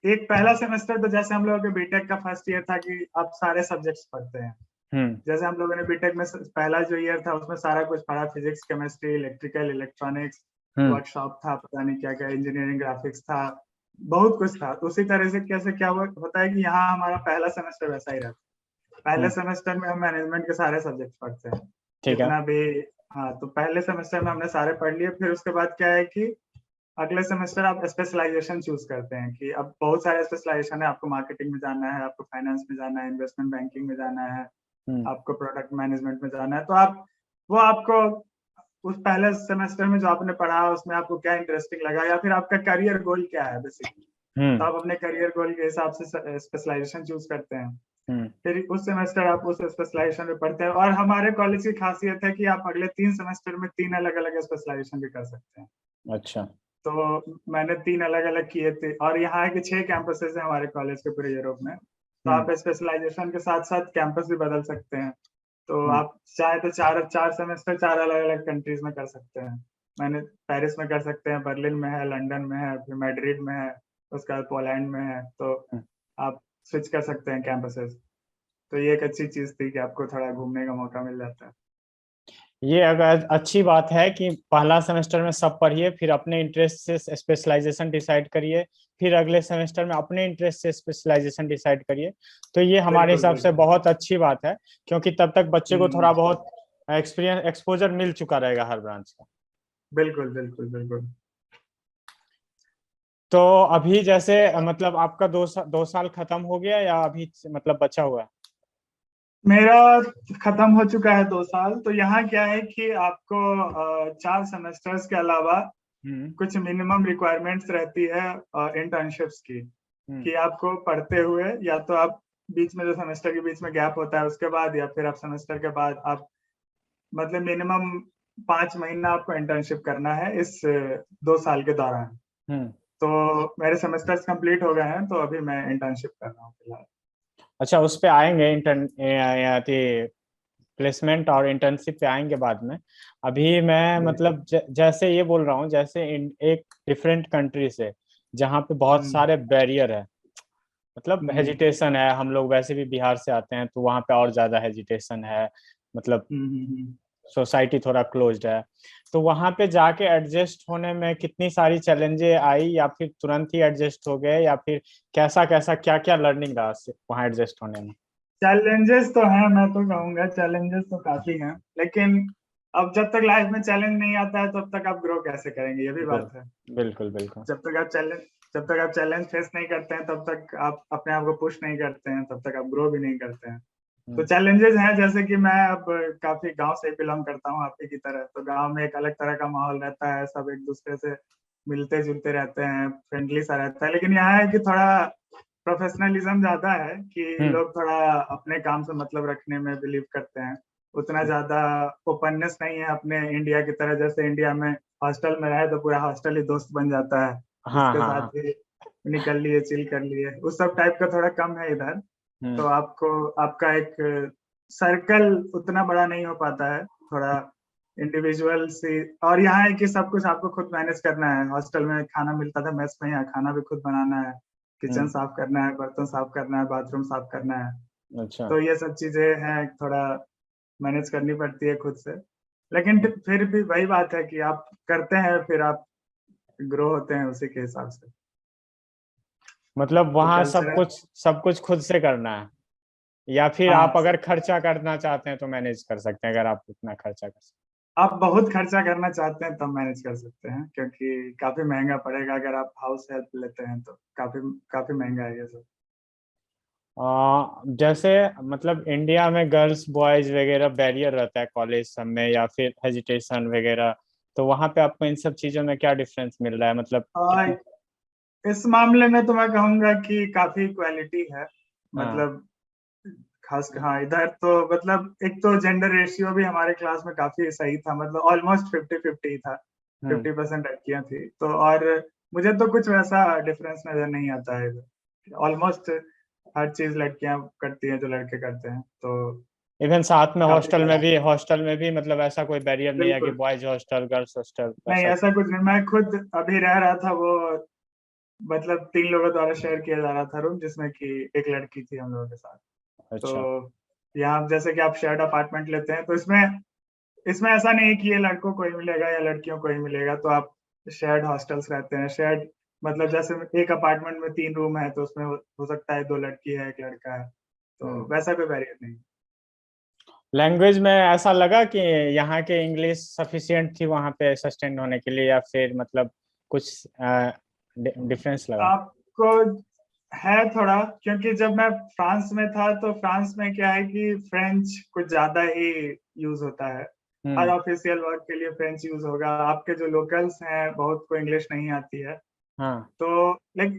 एक पहला सेमेस्टर तो जैसे हम लोगों के बीटेक का फर्स्ट ईयर था कि आप सारे सब्जेक्ट्स पढ़ते हैं। हम्म। जैसे हम लोगों ने बीटेक में पहला जो ईयर था उसमें सारा कुछ पढ़ा, फिजिक्स, केमिस्ट्री, इलेक्ट्रिकल, इलेक्ट्रॉनिक्स, हम्म। वर्कशॉप था, पता नहीं क्या क्या, इंजीनियरिंग, ग्राफिक्स था, बहुत कुछ था। तो उसी तरह से कैसे क्या होता है कि यहाँ हमारा पहला सेमेस्टर वैसा ही रहता है। पहले हम्म। सेमेस्टर में हम मैनेजमेंट के सारे सब्जेक्ट पढ़ते हैं, ठीक है। जितना भी। हाँ, तो पहले सेमेस्टर में हमने सारे पढ़ लिए। फिर उसके बाद क्या है कि अगले सेमेस्टर आप स्पेशलाइजेशन चूज करते हैं कि अब बहुत सारे स्पेशलाइजेशन है, आपको मार्केटिंग में जाना है, आपको फाइनेंस में जाना है, इन्वेस्टमेंट बैंकिंग में जाना है, हम्म। आपको प्रोडक्ट मैनेजमेंट में जाना है। तो आप वो आपको उस पहले सेमेस्टर में जो आपने पढ़ा उसमें आपको क्या इंटरेस्टिंग लगा, या फिर आपका करियर गोल क्या है बेसिकली, तो हम्म। आप अपने करियर गोल के हिसाब से स्पेशलाइजेशन चूज करते हैं। हम्म। फिर उस सेमेस्टर आप उस स्पेशलाइजेशन में पढ़ते हैं, और हमारे कॉलेज की खासियत है कि आप अगले 3 सेमेस्टर में 3 अलग अलग स्पेशलाइजेशन भी कर सकते हैं। अच्छा। तो मैंने 3 अलग अलग किए थे, और यहाँ है कि 6 कैंपसेस हैं हमारे कॉलेज के पूरे यूरोप में। तो हम्म। आप स्पेशलाइजेशन के साथ साथ कैंपस भी बदल सकते हैं। तो हम्म। आप चाहे तो चार चार सेमेस्टर 4 अलग अलग कंट्रीज में कर सकते हैं। मैंने पेरिस में कर सकते हैं, बर्लिन में है, लंदन में है, फिर मैड्रिड में है, उसके बाद पोलैंड में है। तो हम्म। आप स्विच कर सकते हैं कैंपसेस। तो ये एक अच्छी चीज थी कि आपको थोड़ा घूमने का मौका मिल जाता है। ये अगर अच्छी बात है कि पहला सेमेस्टर में सब पढ़िए, फिर अपने इंटरेस्ट से स्पेशलाइजेशन डिसाइड करिए, फिर अगले सेमेस्टर में अपने इंटरेस्ट से स्पेशलाइजेशन डिसाइड करिए। तो ये हमारे बिल्कुल हिसाब से बिल्कुल। बहुत अच्छी बात है, क्योंकि तब तक बच्चे को थोड़ा हम्म। बहुत एक्सपीरियंस एक्सपोजर मिल चुका रहेगा हर ब्रांच का। बिल्कुल बिल्कुल बिल्कुल। तो अभी जैसे मतलब आपका 2 साल खत्म हो गया या अभी मतलब बचा हुआ है? मेरा खत्म हो चुका है 2 साल। तो यहाँ क्या है कि आपको 4 सेमेस्टर्स के अलावा हम्म। कुछ मिनिमम रिक्वायरमेंट्स रहती है इंटर्नशिप्स की, हम्म। कि आपको पढ़ते हुए या तो आप बीच में, जो सेमेस्टर के बीच में गैप होता है उसके बाद, या फिर आप सेमेस्टर के बाद आप, मतलब मिनिमम 5 महीना आपको इंटर्नशिप करना है इस 2 साल के दौरान। हम्म। तो मेरे सेमेस्टर्स कंप्लीट हो गए हैं, तो अभी मैं इंटर्नशिप कर रहा हूँ फिलहाल। अच्छा, उस पे आएंगे इंटर्न प्लेसमेंट और इंटर्नशिप पे आएंगे बाद में। अभी मैं बिल्कुल। मतलब जैसे ये बोल रहा हूँ, जैसे एक डिफरेंट कंट्री से जहाँ पे बहुत हम्म सारे बैरियर है, मतलब हम्म हेजिटेशन है। हम लोग वैसे भी बिहार से आते हैं तो वहाँ पे और ज्यादा हेजिटेशन है, मतलब हम्म। सोसाइटी थोड़ा क्लोज्ड है। तो वहाँ पे जाके एडजस्ट होने में कितनी सारी चैलेंजें आई, या फिर तुरंत ही एडजस्ट हो गए, या फिर कैसा कैसा क्या क्या लर्निंग रहा वहाँ एडजस्ट होने में? चैलेंजेस तो हैं, मैं तो कहूंगा चैलेंजेस तो काफी हैं, लेकिन अब जब तक लाइफ में चैलेंज नहीं आता है तब तक आप ग्रो कैसे करेंगे, ये भी बिल, बात है। बिल्कुल बिल्कुल। जब तक आप चैलेंज जब तक आप चैलेंज फेस नहीं करते हैं तब तक आप अपने आप को पुश नहीं करते हैं, तब तक आप ग्रो भी नहीं करते हैं। तो हम्म। चैलेंजेस हैं, जैसे कि मैं अब काफी गांव से बिलोंग करता हूँ आपकी की तरह। तो गांव में एक अलग तरह का माहौल रहता है, सब एक दूसरे से मिलते जुलते रहते हैं, फ्रेंडली सा रहता है। लेकिन यहाँ है कि थोड़ा प्रोफेशनलिज्म ज्यादा है, कि हम्म। लोग थोड़ा अपने काम से मतलब रखने में बिलीव करते हैं। उतना ज्यादा ओपननेस नहीं है अपने इंडिया की तरह। जैसे इंडिया में हॉस्टल में रहे तो पूरा हॉस्टल ही दोस्त बन जाता है, हाँ उसके हाँ साथ हाँ। भी निकल लिए, चिल कर लिए, उस सब टाइप का थोड़ा कम है इधर। तो हम्म। आपको आपका एक सर्कल उतना बड़ा नहीं हो पाता है, थोड़ा इंडिविजुअल से। और यहाँ है कि सब कुछ आपको खुद मैनेज करना है। हॉस्टल में खाना मिलता था मेस में, यहाँ खाना भी खुद बनाना है, किचन साफ करना है, बर्तन साफ करना है, बाथरूम साफ करना है। अच्छा। तो ये सब चीजें हैं, थोड़ा मैनेज करनी पड़ती है खुद से। लेकिन फिर भी वही बात है कि आप करते हैं, फिर आप ग्रो होते हैं उसी के हिसाब से। मतलब तो वहाँ कल्चरल, सब कुछ खुद से करना है, या फिर हाँ, आप अगर खर्चा करना चाहते हैं तो मैनेज कर सकते हैं, अगर आप उतना खर्चा कर सकते आप बहुत खर्चा करना चाहते हैं तब मैनेज कर सकते हैं, क्योंकि काफी महंगा पड़ेगा अगर आप हाउस हेल्प लेते हैं तो। काफी काफी महंगा है ये सब। हैं। जैसे मतलब इंडिया में गर्ल्स बॉयज वगैरह बैरियर रहता है कॉलेज सब में, या फिर हेजिटेशन वगैरह, तो वहाँ पे आपको इन सब चीजों में क्या डिफरेंस मिल रहा है, मतलब और कितने? इस मामले में तो मैं कहूंगा कि काफी इक्वालिटी है। हाँ। मतलब खास, हाँ, इधर तो मतलब एक तो जेंडर रेशियो भी हमारे क्लास में काफी सही था, मतलब ऑलमोस्ट 50-50 था। हम्म। 50% लड़कियां थी तो। और मुझे तो कुछ वैसा डिफरेंस नजर नहीं आता है इधर। ऑलमोस्ट हर चीज लड़कियां करती हैं जो लड़के करते हैं, तो इवन साथ में काफी सारा। हॉस्टल में भी मतलब ऐसा कोई बैरियर नहीं है कि बिल्कुल बॉयज हॉस्टल गर्ल्स हॉस्टल नहीं, ऐसा? ऐसा कुछ नहीं। मैं खुद अभी रह रहा था वो, मतलब 3 लोगों द्वारा शेयर किया जा रहा था रूम, जिसमें कि एक लड़की थी हम लोगों के साथ। अच्छा। तो यहाँ जैसे कि आप शेयर्ड अपार्टमेंट लेते हैं तो इसमें इसमें ऐसा नहीं है कि ये लड़कों को ही मिलेगा या लड़कियों को ही मिलेगा। तो आप शेयर्ड हॉस्टल्स रहते हैं, शेयर्ड मतलब जैसे एक अपार्टमेंट में 3 रूम है तो उसमें हो सकता है 2 लड़की है, एक लड़का है। तो हम्म। वैसा कोई बैरियर नहीं। लैंग्वेज में ऐसा लगा कि यहाँ के इंग्लिश सफिशिएंट थी वहाँ पे सस्टेन होने के लिए, या फिर मतलब कुछ डिफरेंस लगा? आपको है थोड़ा, क्योंकि जब मैं फ्रांस में था तो फ्रांस में क्या है कि फ्रेंच कुछ ज्यादा ही यूज होता है। हर हम्म। ऑफिशियल वर्क के लिए फ्रेंच यूज होगा। आपके जो लोकल्स हैं बहुत को इंग्लिश नहीं आती है। हाँ। तो लाइक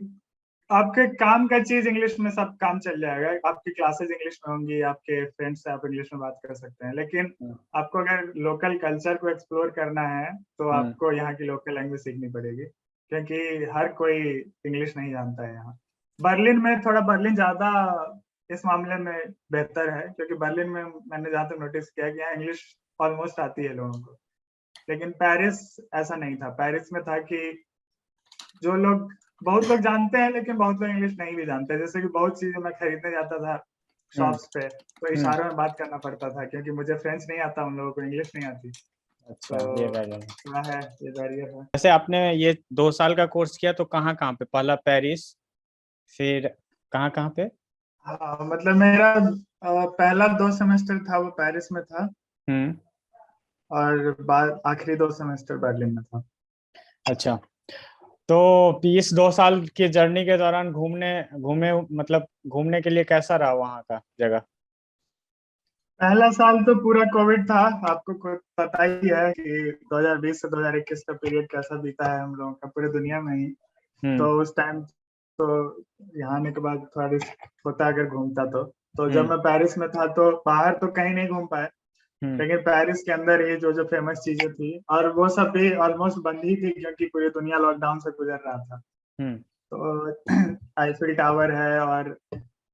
आपके काम का चीज इंग्लिश में सब काम चल जाएगा, आपकी क्लासेस इंग्लिश में होंगी, आपके फ्रेंड्स से आप इंग्लिश में बात कर सकते हैं। लेकिन हम्म। आपको अगर लोकल कल्चर को एक्सप्लोर करना है तो हम्म। आपको यहाँ की लोकल लैंग्वेज सीखनी पड़ेगी, क्योंकि हर कोई इंग्लिश नहीं जानता है यहाँ। बर्लिन ज्यादा इस मामले में बेहतर है, क्योंकि बर्लिन में मैंने जहाँ तक नोटिस किया कि यहाँ इंग्लिश ऑलमोस्ट आती है लोगों को। लेकिन पेरिस ऐसा नहीं था। पेरिस में था कि जो लोग बहुत लोग जानते हैं लेकिन बहुत लोग इंग्लिश नहीं भी जानते। जैसे कि बहुत चीजें मैं खरीदने जाता था हम्म। शॉप्स पे, तो हम्म। इशारों में बात करना पड़ता था, क्योंकि मुझे फ्रेंच नहीं आता, उन लोगों को इंग्लिश नहीं आती। अच्छा, ये तो बैरियर है। क्या है, ये बैरियर है। वैसे आपने ये 2 साल का कोर्स किया तो कहाँ कहाँ पे? पहला पेरिस, फिर कहाँ कहाँ पे? हाँ, मतलब मेरा पहला 2 सेमेस्टर था वो पेरिस में था, हम्म। और बाद आखिरी 2 सेमेस्टर बर्लिन में था। अच्छा। तो इस 2 साल की जर्नी के दौरान घूमे मतलब घूमने के लिए कैसा रहा वहाँ का जगह? पहला साल तो पूरा कोविड था। आपको खुद पता ही है कि 2020 से 2021 का पीरियड कैसा बीता है हम लोगों का पूरी दुनिया में ही। हम्म। तो उस टाइम तो यहाँ आने के बाद थोड़ा रिस्क होता अगर घूमता तो जब हम्म। मैं पेरिस में था तो बाहर तो कहीं नहीं घूम पाए। हम्म। लेकिन पेरिस के अंदर ही जो जो फेमस चीजें थी, और वो सब भी ऑलमोस्ट बंद ही थी, क्योंकि पूरी दुनिया लॉकडाउन से गुजर रहा था। हम्म। तो आईफिल टावर है, और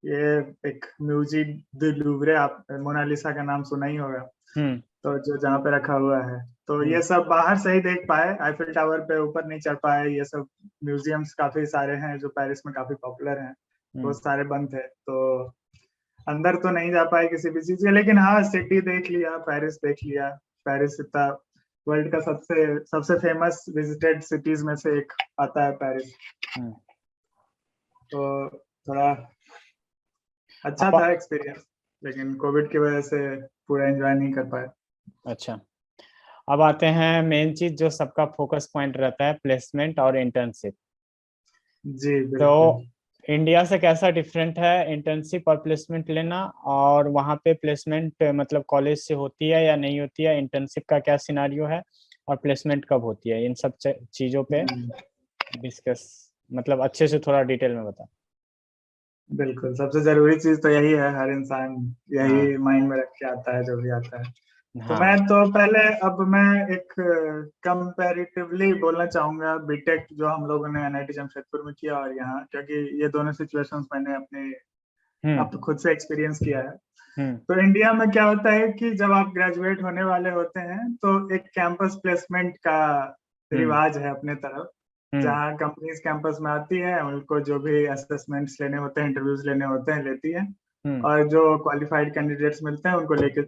ये एक म्यूजियम द लूवरे, आप मोनालिसा का नाम सुना ही होगा, हम्म। तो जो जहाँ पे रखा हुआ है। तो हम्म। ये सब बाहर से ही देख पाए, आईफिल टावर पे ऊपर नहीं चढ़ पाए। ये सब म्यूजियम्स काफी सारे हैं जो पेरिस में काफी पॉपुलर हैं, वो हम्म। सारे बंद थे। तो अंदर तो नहीं जा पाए किसी भी चीज के। लेकिन हाँ, सिटी देख लिया, पेरिस देख लिया। पेरिस इतना वर्ल्ड का सबसे सबसे फेमस विजिटेड सिटीज में से एक आता है पेरिस। हम्म। तो थोड़ा अच्छा अब था एक्सपीरियंस, लेकिन कोविड की वजह से पूरा एंजॉय नहीं कर पाए। अच्छा, अब आते हैं मेन चीज जो सबका फोकस पॉइंट रहता है, प्लेसमेंट और इंटर्नशिप। जी बिल्कुल। तो इंडिया से कैसा डिफरेंट है इंटर्नशिप और प्लेसमेंट लेना, और वहाँ पे प्लेसमेंट मतलब कॉलेज से होती है या नहीं होती है, इंटर्नशिप का क्या सिनारियो है, और प्लेसमेंट कब होती है, इन सब चीजों पे हम्म, डिस्कस, मतलब अच्छे से थोड़ा डिटेल में बता। बिल्कुल सबसे जरूरी चीज तो यही है, हर इंसान हाँ। यही माइंड में रख के आता है जो भी आता है। तो मैं हाँ। तो पहले, अब मैं एक कंपैरेटिवली बोलना चाहूंगा बीटेक जो हम लोगों ने एनआईटी जमशेदपुर में किया और यहाँ, क्योंकि ये दोनों सिचुएशंस मैंने अपने हम्म। अब खुद से एक्सपीरियंस किया है। तो इंडिया में क्या होता है कि जब आप ग्रेजुएट होने वाले होते हैं तो एक कैंपस प्लेसमेंट का रिवाज है अपने तरफ, जहाँ कंपनीज कैंपस में आती है, उनको जो भी असेसमेंट्स लेने होते हैं, इंटरव्यूज लेने होते हैं, लेती है, और जो क्वालिफाइड कैंडिडेट्स मिलते हैं उनको लेके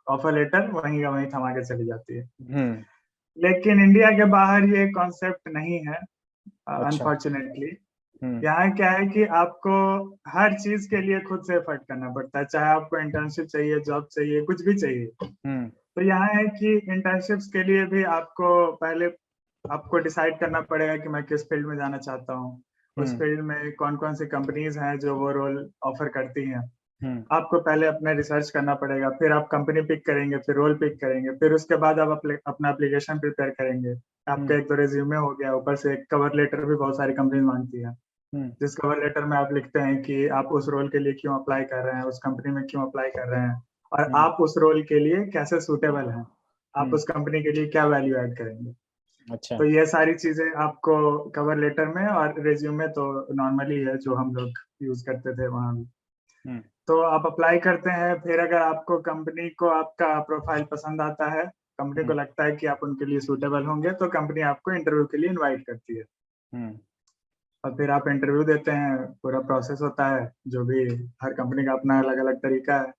ऑफर लेटर वहीं का वहीं थमा के चली जाती है। लेकिन इंडिया के बाहर ये कॉन्सेप्ट नहीं है, अनफॉर्चुनेटली। यहाँ क्या है कि आपको हर चीज के लिए खुद से एफर्ट करना पड़ता है, चाहे आपको इंटर्नशिप चाहिए, जॉब चाहिए, कुछ भी चाहिए। तो यहाँ है कि इंटर्नशिप्स के लिए भी आपको डिसाइड करना पड़ेगा कि मैं किस फील्ड में जाना चाहता हूँ, उस फील्ड में कौन कौन सी कंपनीज हैं जो वो रोल ऑफर करती हैं। आपको पहले अपना रिसर्च करना पड़ेगा, फिर आप कंपनी पिक करेंगे, फिर रोल पिक करेंगे, फिर उसके बाद आप अपना एप्लीकेशन प्रिपेयर करेंगे। आपका एक तो रेज्यूमे हो गया, ऊपर से एक कवर लेटर भी बहुत सारी कंपनी मांगती है, जिस कवर लेटर में आप लिखते हैं कि आप उस रोल के लिए क्यों अप्लाई कर रहे हैं, उस कंपनी में क्यों अप्लाई कर रहे हैं, और आप उस रोल के लिए कैसे सूटेबल हैं, आप उस कंपनी के लिए क्या वैल्यू ऐड करेंगे। अच्छा। तो ये सारी चीजें आपको कवर लेटर में, और रेज्यूमे तो नॉर्मली है जो हम लोग यूज करते थे वहां भी। तो आप अप्लाई करते हैं, फिर अगर आपको कंपनी को आपका प्रोफाइल पसंद आता है, कंपनी को लगता है कि आप उनके लिए सूटेबल होंगे, तो कंपनी आपको इंटरव्यू के लिए इनवाइट करती है। और फिर आप इंटरव्यू देते हैं, पूरा प्रोसेस होता है, जो भी हर कंपनी का अपना अलग अलग तरीका है,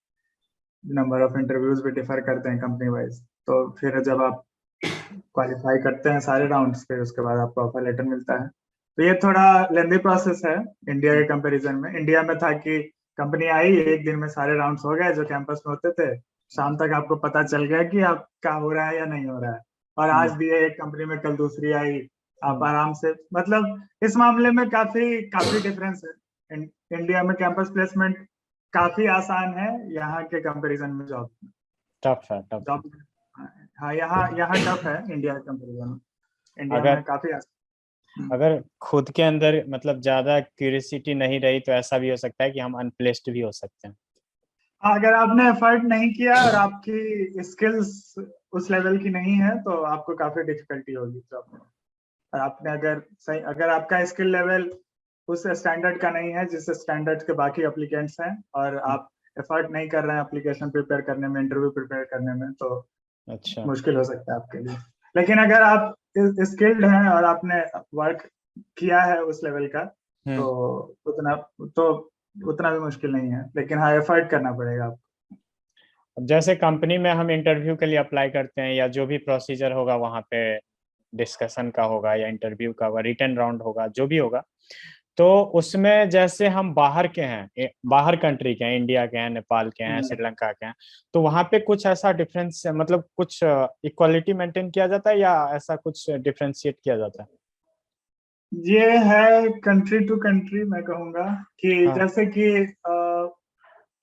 नंबर ऑफ इंटरव्यूज भी डिफर करते हैं कंपनी वाइज। तो फिर जब आप क्वालिफाई करते हैं सारे राउंड्स पे, उसके बाद आपको ऑफर लेटर मिलता है। तो ये थोड़ा लेंदी प्रोसेस है इंडिया के कंपैरिजन में। इंडिया में था कि कंपनी आई, एक दिन में सारे राउंड्स हो गए जो कैंपस में होते थे, शाम तक आपको पता चल गया कि आपका हो रहा है या नहीं हो रहा है, और आज दिए एक कंपनी में, कल दूसरी आई, आप आराम से, मतलब इस मामले में काफी काफी डिफरेंस है। इंडिया में कैंपस प्लेसमेंट काफी आसान है, यहाँ के कंपैरिजन में जॉब टफ है, टफ। जॉब हाँ, यहाँ यहाँ टफ है इंडिया के कंपैरिजन में। इंडिया अगर में काफी आसान। अगर खुद के अंदर मतलब ज्यादा क्यूरियोसिटी नहीं रही तो ऐसा भी हो सकता है कि हम अनप्लेस्ड भी हो सकते हैं। हाँ, अगर आपने एफर्ट नहीं किया और आपकी स्किल्स उस लेवल की नहीं है तो आपको काफी डिफिकल्टी होगी जॉब में। और आपने अगर आपका स्किल लेवल उस स्टैंडर्ड का नहीं है जिस स्टैंडर्ड के बाकी एप्लीकेंट्स हैं, और आप एफर्ट नहीं कर रहे हैं एप्लीकेशन प्रिपेयर करने में, इंटरव्यू प्रिपेयर करने में, तो अच्छा। मुश्किल हो सकता है आपके लिए। लेकिन अगर आप स्किल्ड हैं और आपने वर्क किया है उस लेवल का, तो उतना तो उतना भी मुश्किल नहीं है, लेकिन हाँ, एफर्ट करना पड़ेगा आपको। अब जैसे कंपनी में हम इंटरव्यू के लिए अप्लाई करते हैं, या जो भी प्रोसीजर होगा वहाँ पे डिस्कशन का होगा या इंटरव्यू का होगा, रिटन राउंड होगा, जो भी होगा, तो उसमें जैसे हम बाहर के हैं, बाहर कंट्री के हैं, इंडिया के हैं, नेपाल के हैं, श्रीलंका के हैं, तो वहाँ पे कुछ ऐसा डिफरेंस, मतलब कुछ इक्वालिटी मेंटेन किया जाता है या ऐसा कुछ डिफरेंशिएट किया जाता है? ये है कंट्री टू कंट्री, मैं कहूँगा कि हाँ। जैसे कि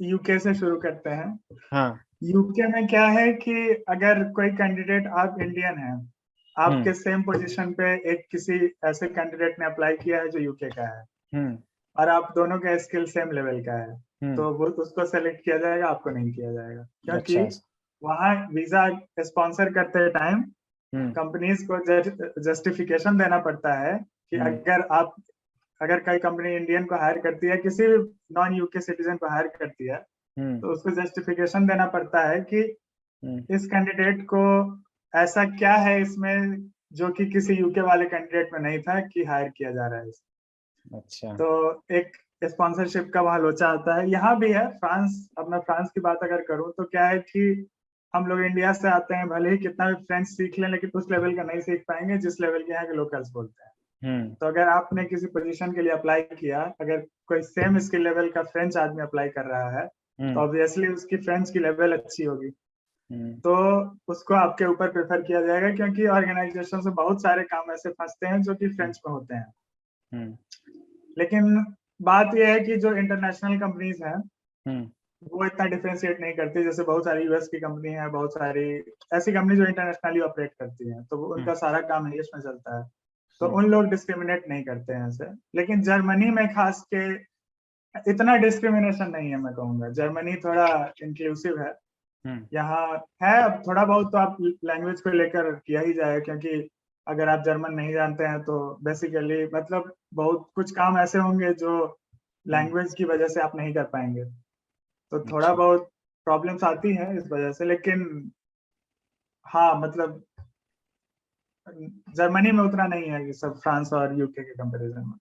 यूके से शुरू करते हैं। हाँ। यूके में क्या है कि अगर कोई कैंडिडेट, आप इंडियन हैं, आपके सेम पोजीशन पे एक किसी ऐसे कैंडिडेट ने अप्लाई किया है जो यूके का है, और आप दोनों का स्किल सेम लेवल का है, तो वो उसको सेलेक्ट किया जाएगा, आपको नहीं किया जाएगा, क्योंकि अच्छा। वहाँ वीजा स्पॉन्सर करते टाइम कंपनीज को जस्टिफिकेशन देना पड़ता है कि अगर कोई कंपनी इंडियन को हायर करती है, किसी भी नॉन यूके सिटीजन को हायर करती है, तो उसको जस्टिफिकेशन देना पड़ता है कि इस कैंडिडेट को ऐसा क्या है इसमें जो कि किसी यूके वाले कैंडिडेट में नहीं था कि हायर किया जा रहा है। अच्छा। तो एक स्पॉन्सरशिप का वहां लोचा आता है। यहाँ भी है, फ्रांस की बात अगर करूँ तो क्या है कि हम लोग इंडिया से आते हैं, भले ही कितना भी फ्रेंच सीख लें, लेकिन उस लेवल का नहीं सीख पाएंगे जिस लेवल के यहाँ के लोकल्स बोलते हैं। तो अगर आपने किसी पोजीशन के लिए अप्लाई किया, अगर कोई सेम स्किल लेवल का फ्रेंच आदमी अप्लाई कर रहा है, तो ऑब्वियसली उसकी फ्रेंच की लेवल अच्छी होगी, तो उसको आपके ऊपर प्रेफर किया जाएगा, क्योंकि ऑर्गेनाइजेशन से बहुत सारे काम ऐसे फंसते हैं जो कि फ्रेंच में होते हैं। लेकिन बात यह है कि जो इंटरनेशनल कंपनीज हैं वो इतना डिफरेंशिएट नहीं करती। जैसे बहुत सारी यूएस की कंपनी है, बहुत सारी ऐसी कंपनी जो इंटरनेशनली ऑपरेट करती हैं, तो उनका सारा काम इंग्लिश में चलता है, तो उन लोग डिस्क्रिमिनेट नहीं करते हैं ऐसे। लेकिन जर्मनी में खास के इतना डिस्क्रिमिनेशन नहीं है, मैं कहूँगा। जर्मनी थोड़ा इंक्लूसिव है। यहाँ है, अब थोड़ा बहुत तो आप लैंग्वेज को लेकर किया ही जाए, क्योंकि अगर आप जर्मन नहीं जानते हैं तो बेसिकली मतलब बहुत कुछ काम ऐसे होंगे जो लैंग्वेज की वजह से आप नहीं कर पाएंगे, तो थोड़ा बहुत प्रॉब्लम्स आती हैं इस वजह से, लेकिन हाँ मतलब जर्मनी में उतना नहीं है, ये सब फ्रांस और यूके के कंपैरिजन में।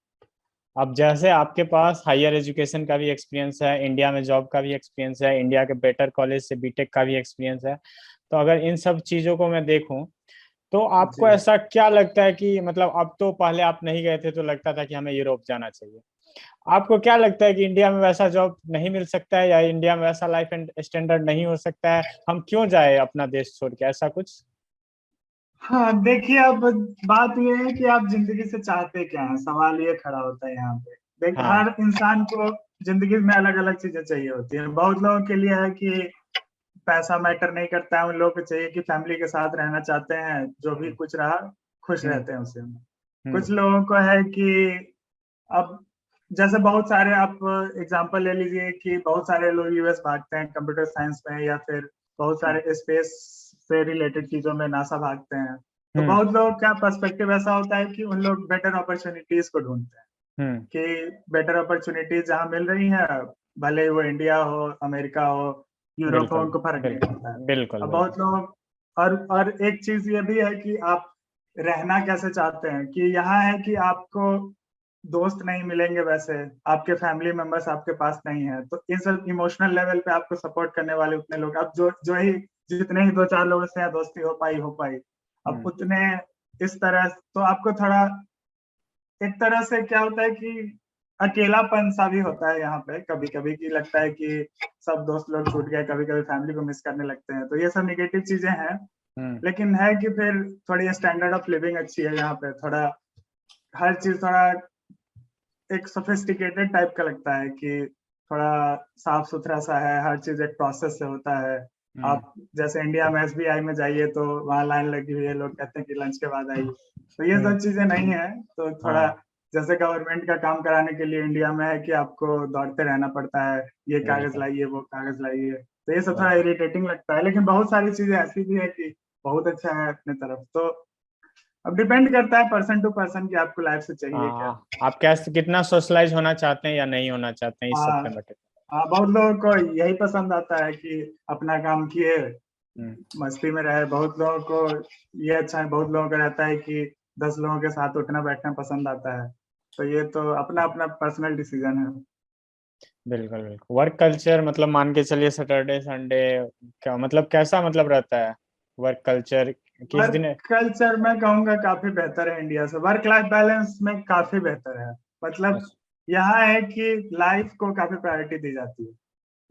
अब जैसे आपके पास हायर एजुकेशन का भी एक्सपीरियंस है, इंडिया में जॉब का भी एक्सपीरियंस है, इंडिया के बेटर कॉलेज से बीटेक का भी एक्सपीरियंस है, तो अगर इन सब चीज़ों को मैं देखूं तो आपको जी ऐसा क्या लगता है कि मतलब अब तो पहले आप नहीं गए थे तो लगता था कि हमें यूरोप जाना चाहिए, आपको क्या लगता है कि इंडिया में वैसा जॉब नहीं मिल सकता है या इंडिया में वैसा लाइफ एंड स्टैंडर्ड नहीं हो सकता है, हम क्यों जाए अपना देश छोड़ के, ऐसा कुछ? हाँ, देखिए अब बात ये है कि आप जिंदगी से चाहते क्या हैं, सवाल ये खड़ा होता है यहाँ पे। देख, हाँ। हर इंसान को जिंदगी में अलग अलग चीजें चाहिए होती है। बहुत लोगों के लिए है कि पैसा मैटर नहीं करता है, उन लोगों को चाहिए कि फैमिली के साथ रहना चाहते हैं, जो भी कुछ रहा खुश हम्म। रहते हैं उसे। कुछ हम्म। लोगों को है कि अब जैसे बहुत सारे आप एग्जांपल ले लीजिए कि बहुत सारे लोग यूएस भागते हैं कंप्यूटर साइंस में, या फिर बहुत हम्म। सारे स्पेस से रिलेटेड चीजों में नासा भागते हैं। तो हम्म। बहुत लोग का पर्सपेक्टिव ऐसा होता है कि उन लोग बेटर अपॉर्चुनिटीज को ढूंढते हैं, हम्म। कि बेटर अपॉर्चुनिटीज जहाँ मिल रही है, भले ही वो इंडिया हो, अमेरिका हो, यूरोप हो, बिल्कुल उनको फर्क नहीं बिल्कुल पड़ता है। बिल्कुल अब बिल्कुल। बहुत लोग और एक चीज ये भी है कि आप रहना कैसे चाहते हैं, कि यहाँ है कि आपको दोस्त नहीं मिलेंगे वैसे, आपके फैमिली मेंबर्स आपके पास नहीं है, तो इन सब इमोशनल लेवल पे आपको सपोर्ट करने वाले उतने लोग, अब जो जो ही जितने ही दो चार लोगों से यहाँ दोस्ती हो पाई, अब हम्म। उतने इस तरह तो आपको थोड़ा एक तरह से क्या होता है कि अकेलापन सा भी होता है यहाँ पे कभी कभी, कि लगता है कि सब दोस्त लोग छूट गए, कभी कभी फैमिली को मिस करने लगते हैं, तो ये सब निगेटिव चीजें हैं। हम्म। लेकिन है कि फिर थोड़ी स्टैंडर्ड ऑफ लिविंग अच्छी है यहाँ पे, थोड़ा हर चीज थोड़ा एक सोफिस्टिकेटेड टाइप का लगता है, कि थोड़ा साफ सुथरा सा है, हर चीज एक प्रोसेस से होता है। हम्म। आप जैसे इंडिया में एसबीआई में जाइए तो वहाँ लाइन लगी हुई है, लोग कहते हैं कि लंच के बाद आइए, तो ये हम्म। सब चीजें नहीं है। तो थोड़ा हाँ। जैसे गवर्नमेंट का काम कराने के लिए इंडिया में है कि आपको दौड़ते रहना पड़ता है, ये कागज बिल्कुल लाइए वो कागज लाइए, तो ये सब थोड़ा बिल्कुल। इरिटेटिंग लगता है। लेकिन बहुत सारी चीजें ऐसी भी है कि बहुत अच्छा है अपने तरफ। तो अब डिपेंड करता है पर्सन टू पर्सन कि आपको लाइफ से चाहिए क्या। हाँ, आप कैसे कितना सोशलाइज होना चाहते हैं या नहीं होना चाहते हैं, इस सब हाँ पे मैटर। हाँ, बहुत लोगों को यही पसंद आता है कि अपना काम किए, हम्म। मस्ती में रहे। बहुत लोगों को ये अच्छा है, बहुत लोगों को रहता है कि 10 लोगों के साथ उठना बैठना पसंद आता है। तो ये तो अपना अपना पर्सनल डिसीजन है। बिल्कुल बिल्कुल। वर्क कल्चर मतलब मान के चलिए सैटरडे संडे क्या मतलब कैसा मतलब रहता है वर्क कल्चर, किस वर्क दिन? कल्चर मैं कहूँगा काफी बेहतर है इंडिया से, वर्क लाइफ बैलेंस में काफी बेहतर है। मतलब अच्छा। यहाँ है कि लाइफ को काफी प्रायोरिटी दी जाती है।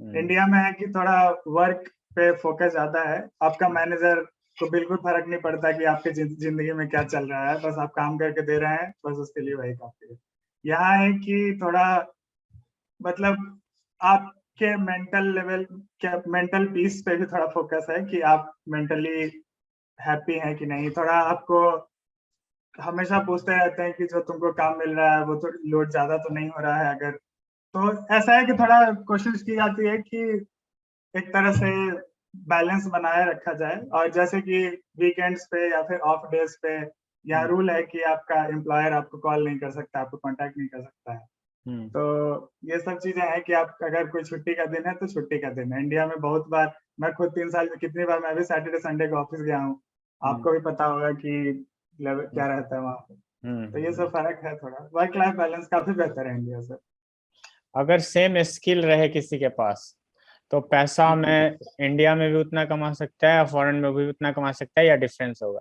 हम्म। इंडिया में है कि थोड़ा वर्क पे फोकस ज्यादा है, आपका मैनेजर को बिल्कुल फर्क नहीं पड़ता कि आपके जिंदगी में क्या चल रहा है, बस आप काम करके दे रहे हैं, बस उसके लिए वही काफी है। यहाँ है कि थोड़ा मतलब आपके मेंटल लेवल, क्या मेंटल पीस पे भी थोड़ा फोकस है, कि आप मेंटली हैप्पी हैं कि नहीं। थोड़ा आपको हमेशा पूछते रहते हैं कि जो तुमको काम मिल रहा है वो तो लोड ज्यादा तो नहीं हो रहा है, अगर तो ऐसा है कि थोड़ा कोशिश की जाती है कि एक तरह से बैलेंस बनाए रखा जाए। और जैसे कि वीकेंड्स पे या फिर ऑफ डेज पे यहाँ हम्म। रूल है कि आपका एम्प्लॉयर आपको कॉल नहीं कर सकता, आपको कांटेक्ट नहीं कर सकता है। हम्म। तो ये सब चीजें हैं कि आप अगर कोई छुट्टी का दिन है तो छुट्टी का दिन है। इंडिया में बहुत बार, मैं खुद 3 साल में कितनी बार मैं भी सैटरडे संडे को ऑफिस गया हूँ, हम्म। आपको भी पता होगा कि लेवल हम्म। क्या रहता है वहाँ पे। तो ये हम्म। सब फर्क है, थोड़ा वर्क लाइफ बैलेंस काफी बेहतर है इंडिया से। अगर सेम स्किल रहे किसी के पास तो पैसा में इंडिया में भी उतना कमा सकता है या फॉरेन में भी उतना कमा सकता है या डिफरेंस होगा?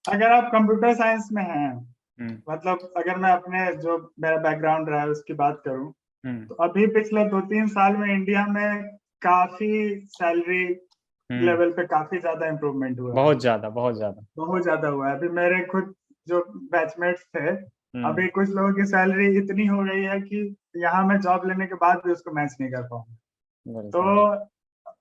अगर आप कंप्यूटर साइंस में हैं, हम्म। मतलब अगर मैं अपने जो मेरा बैकग्राउंड रहा है उसकी बात करूं, हम्म। तो अभी पिछले 2-3 साल में इंडिया में काफी सैलरी हम्म। लेवल पे काफी ज्यादा इम्प्रूवमेंट हुआ है। बहुत ज्यादा बहुत ज्यादा। बहुत ज्यादा हुआ है। अभी मेरे खुद जो बैचमेट्स थे, हम्म। अभी कुछ लोगों की सैलरी इतनी हो गई है कि यहाँ मैं जॉब लेने के बाद भी उसको मैच नहीं कर पाऊंगा। तो बिल्कुल।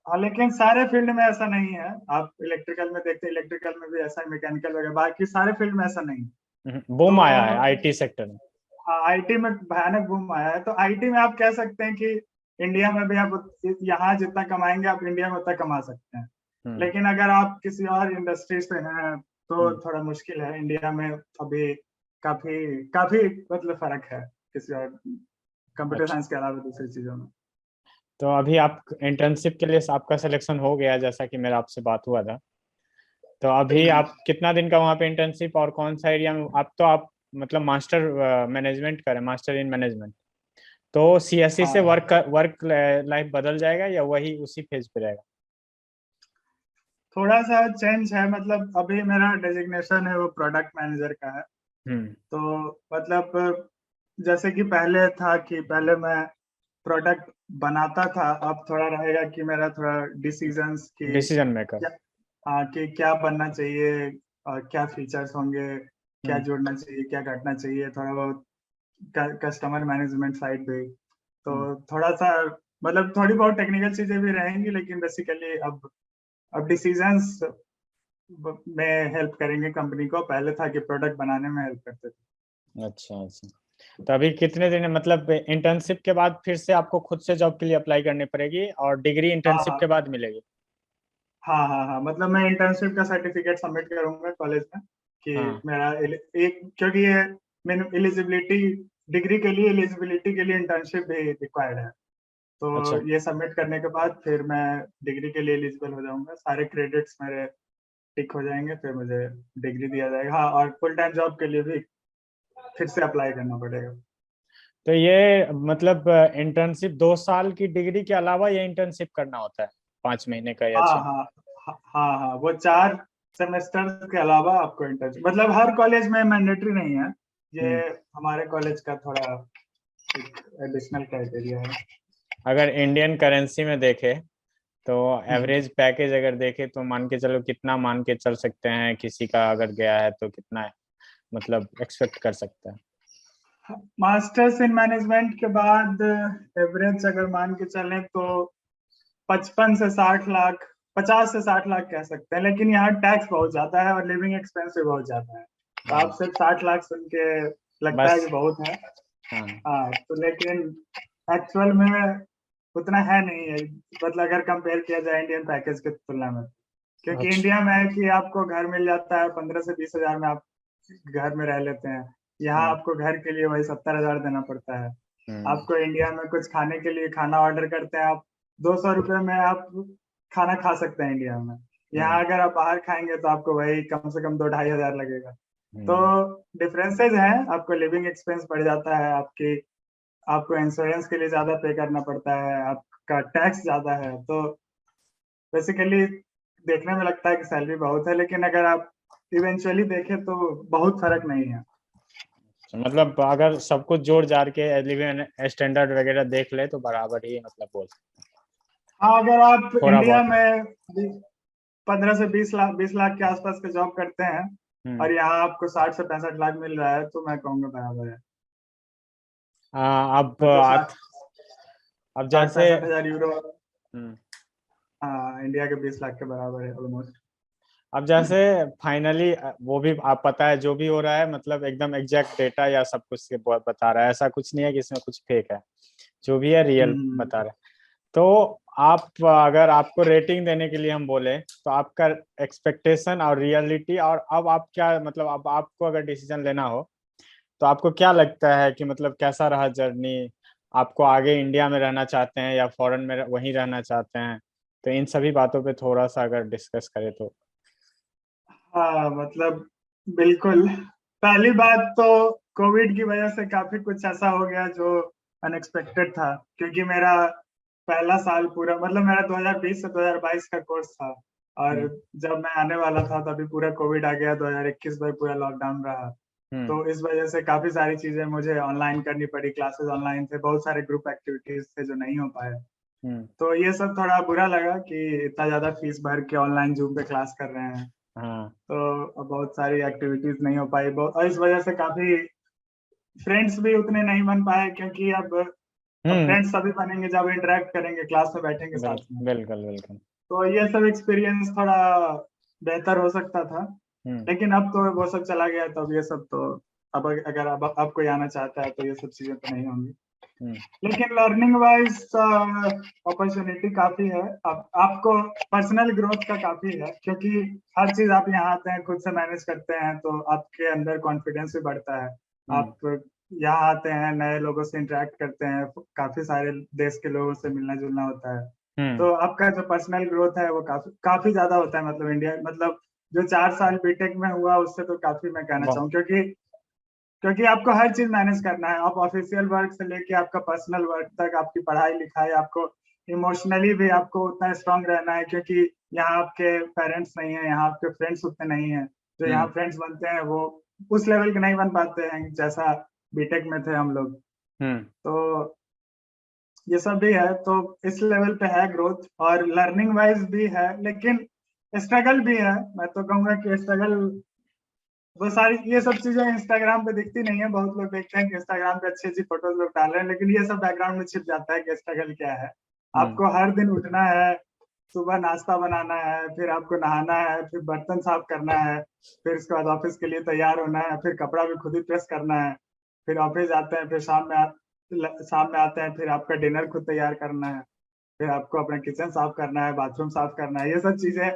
हाँ, लेकिन सारे फील्ड में ऐसा नहीं है। आप इलेक्ट्रिकल में देखते हैं, इलेक्ट्रिकल में भी ऐसा है, मैकेनिकल वगैरह, बाकी सारे फील्ड में ऐसा नहीं है। बूम आया है तो आईटी सेक्टर में। हाँ, आईटी में भयानक बूम आया है। तो आईटी में आप कह सकते हैं कि इंडिया में भी आप यहाँ जितना कमाएंगे आप इंडिया में उतना कमा सकते हैं। हम्म। लेकिन अगर आप किसी और इंडस्ट्री से हैं तो हम्म। थोड़ा मुश्किल है। इंडिया में अभी काफी काफी मतलब फर्क है किसी और कंप्यूटर अच्छा। साइंस के अलावा दूसरी चीजों में। तो अभी आप इंटर्नशिप के लिए आपका सिलेक्शन हो गया जैसा कि मेरा आपसे बात हुआ था। तो अभी आप कितना दिन का वहाँ पे इंटर्नशिप और कौन सा एरिया में आप मतलब मास्टर मैनेजमेंट करें, मास्टर इन मैनेजमेंट, तो सीएससी से हाँ, वर्क लाइफ बदल जाएगा या वही उसी फेज पे रहेगा? थोड़ा सा चेंज है। मतलब अभी मेरा डेजिग्नेशन है वो प्रोडक्ट मैनेजर का है। हम्म। तो मतलब जैसे कि पहले था कि पहले मैं प्रोडक्ट बनाता था, अब थोड़ा रहेगा कि मेरा थोड़ा डिसीजंस की डिसीजन मेकर। क्या, हाँ, कि क्या बनना चाहिए और क्या फीचर्स होंगे, क्या हम्म। जोड़ना चाहिए, क्या घटना चाहिए, थोड़ा बहुत कस्टमर मैनेजमेंट साइड पे। तो हम्म। थोड़ा सा मतलब थोड़ी बहुत टेक्निकल चीजें भी रहेंगी, लेकिन बेसिकली अब डिसीजंस में हेल्प करेंगे कंपनी को। पहले था कि प्रोडक्ट बनाने में हेल्प करते थे। अच्छा अच्छा। तो अभी कितने दिन मतलब इंटर्नशिप के बाद फिर से आपको खुद से जॉब के लिए अप्लाई करनी पड़ेगी और डिग्री हाँ इंटर्नशिप हाँ के बाद मिलेगी? हाँ हाँ हाँ, मतलब मैं इंटर्नशिप का सर्टिफिकेट सबमिट करूंगा कॉलेज में कि हाँ। मेरा एक, क्योंकि ये एलिजिबिलिटी, डिग्री के लिए एलिजिबिलिटी के लिए इंटर्नशिप भी रिक्वायर्ड है। तो अच्छा। ये सबमिट करने के बाद फिर मैं डिग्री के लिए एलिजिबल हो जाऊंगा, सारे क्रेडिट्स मेरे टिक हो जाएंगे, फिर मुझे डिग्री दिया जाएगा। हाँ, और फुल टाइम जॉब के लिए भी फिर से अप्लाई करना पड़ेगा। तो ये मतलब इंटर्नशिप 2 साल की डिग्री के अलावा ये इंटर्नशिप करना होता है, 5 महीने का या हाँ 6? हाँ हाँ हाँ हाँ, वो 4 सेमेस्टर के अलावा आपको इंटर्नशिप, मतलब हर कॉलेज में मैंडेटरी नहीं है ये। हम्म। हमारे कॉलेज का थोड़ा एक एडिशनल क्राइटेरिया है। अगर इंडियन करेंसी में देखे तो हम्म। एवरेज पैकेज अगर देखे तो मान के चलो कितना मान के चल सकते हैं, किसी का अगर गया है तो कितना मतलब एक्सपेक्ट कर सकता है? मास्टर्स इन मैनेजमेंट के बाद एवरेज अगर मान के चलें तो 55 से 60 लाख, 50 से 60 लाख कह सकते हैं। लेकिन यहाँ टैक्स बहुत ज्यादा है और लिविंग एक्सपेंस भी बहुत ज्यादा है, तो आप सिर्फ 60 लाख सुन के लगता है बस। कि बहुत है। हाँ। हाँ, तो लेकिन एक्चुअल में उतना है नहीं है, मतलब अगर कंपेयर किया जाए इंडियन पैकेज के तुलना में। क्योंकि अच्छा। इंडिया में है कि आपको घर मिल जाता है 15 से 20 हजार में, आप घर में रह लेते हैं। यहाँ हम्म। आपको घर के लिए वही 70 हजार देना पड़ता है। हम्म। आपको इंडिया में कुछ खाने के लिए खाना ऑर्डर करते हैं आप, 200 रुपये में आप खाना खा सकते हैं इंडिया में। हम्म। यहाँ अगर आप बाहर खाएंगे तो आपको वही कम से कम 2-2.5 हजार लगेगा। तो हम्म। डिफरेंसेस हैं, आपको लिविंग एक्सपेंस बढ़ जाता है, आपकी आपको इंश्योरेंस के लिए ज्यादा पे करना पड़ता है, आपका टैक्स ज्यादा है। तो बेसिकली देखने में लगता है कि सैलरी बहुत है, लेकिन अगर आप इवेंचुअली देखें तो बहुत फर्क नहीं है। मतलब अगर सब कुछ जोड़ जाड़ के लिविंग स्टैंडर्ड वगैरह देख ले तो बराबर ही मतलब बोल सकते हाँ, अगर आप हैं, थोड़ा इंडिया बहुत। में 15 से 20 लाख, 20 लाख के आसपास के जॉब करते हैं हम्म। और यहाँ आपको 60 से 65 लाख मिल रहा है, तो मैं कहूँगा बराबर है। अब मतलब साठ अब साठ जैसे। पैंसठ हजार यूरो हम्म। हाँ, इंडिया के 20 लाख के बराबर है ऑलमोस्ट। अब जैसे फाइनली वो भी आप पता है जो भी हो रहा है मतलब एकदम एग्जैक्ट डेटा या सब कुछ से बता रहा है, ऐसा कुछ नहीं है कि इसमें कुछ फेक है, जो भी है रियल हम्म। बता रहा है। तो आप अगर आपको रेटिंग देने के लिए हम बोले तो आपका एक्सपेक्टेशन और रियलिटी, और अब आप क्या मतलब अब आपको अगर डिसीजन लेना हो तो आपको क्या लगता है कि मतलब कैसा रहा जर्नी? आपको आगे इंडिया में रहना चाहते हैं या फॉरेन में वहीं रहना चाहते हैं? तो इन सभी बातों पे थोड़ा सा अगर डिस्कस करें तो। हाँ, मतलब बिल्कुल। पहली बात तो कोविड की वजह से काफी कुछ ऐसा हो गया जो अनएक्सपेक्टेड था, क्योंकि मेरा पहला साल पूरा, मतलब मेरा 2020 से 2022 का कोर्स था। और हम्म। जब मैं आने वाला था तभी पूरा कोविड आ गया, 2021 में पूरा लॉकडाउन रहा। हम्म। तो इस वजह से काफी सारी चीजें मुझे ऑनलाइन करनी पड़ी, क्लासेस ऑनलाइन थे, बहुत सारे ग्रुप एक्टिविटीज थे जो नहीं हो पाए। हम्म। तो ये सब थोड़ा बुरा लगा कि इतना ज्यादा फीस भर के ऑनलाइन जूम पे क्लास कर रहे हैं। हाँ। तो अब बहुत सारी एक्टिविटीज नहीं हो पाई, बहुत, और इस वजह से काफी फ्रेंड्स भी उतने नहीं बन पाए, क्योंकि अब हम्म। फ्रेंड्स तभी बनेंगे जब इंटरेक्ट करेंगे, क्लास में बैठेंगे साथ में। बिल्कुल बिल्कुल बिल्कुल। तो ये सब एक्सपीरियंस थोड़ा बेहतर हो सकता था, हम्म। लेकिन अब तो वो सब चला गया। तो अब ये सब तो, अब कोई आना चाहता है तो ये सब चीजें तो नहीं होंगी। हम्म। लेकिन लर्निंग वाइज अपॉर्चुनिटी काफी है। अब आपको पर्सनल ग्रोथ का काफी है, क्योंकि हर चीज आप यहाँ आते हैं खुद से मैनेज करते हैं, तो आपके अंदर कॉन्फिडेंस भी बढ़ता है। हम्म। आप यहाँ आते हैं, नए लोगों से इंटरेक्ट करते हैं, काफी सारे देश के लोगों से मिलना जुलना होता है। हम्म। तो आपका जो पर्सनल ग्रोथ है वो काफी काफी ज्यादा होता है, मतलब इंडिया, मतलब जो 4 साल बीटेक में हुआ उससे तो काफी मैं कहना बहुत। चाहूँ, क्योंकि क्योंकि आपको हर चीज मैनेज करना है। आप ऑफिशियल वर्क से लेके आपका पर्सनल वर्क तक, आपकी पढ़ाई लिखाई, आपको इमोशनली भी आपको उतना स्ट्रांग रहना है, क्योंकि यहाँ आपके पेरेंट्स नहीं है, यहाँ आपके फ्रेंड्स उतने नहीं है। जो यहाँ हम्म। फ्रेंड्स बनते हैं वो उस लेवल के नहीं बन पाते हैं जैसा बीटेक में थे हम लोग। हम्म। तो ये सब भी है, तो इस लेवल पे है ग्रोथ, और लर्निंग वाइज भी है, लेकिन स्ट्रगल भी है। मैं तो कहूंगा कि स्ट्रगल, वो सारी ये सब चीजें इंस्टाग्राम पे दिखती नहीं है। बहुत लोग देखते हैं कि इंस्टाग्राम पे अच्छी अच्छी फोटोज लोग डाल रहे हैं, लेकिन ये सब बैकग्राउंड में छिप जाता है कि स्ट्रगल क्या है। हम्म। आपको हर दिन उठना है, सुबह नाश्ता बनाना है, फिर आपको नहाना है, फिर बर्तन साफ करना है, फिर उसके बाद ऑफिस के लिए तैयार होना है, फिर कपड़ा भी खुद ही प्रेस करना है, फिर ऑफिस जाते हैं, फिर शाम में आते हैं, फिर आपका डिनर खुद तैयार करना है, फिर आपको अपना किचन साफ करना है, बाथरूम साफ करना है, ये सब चीजें।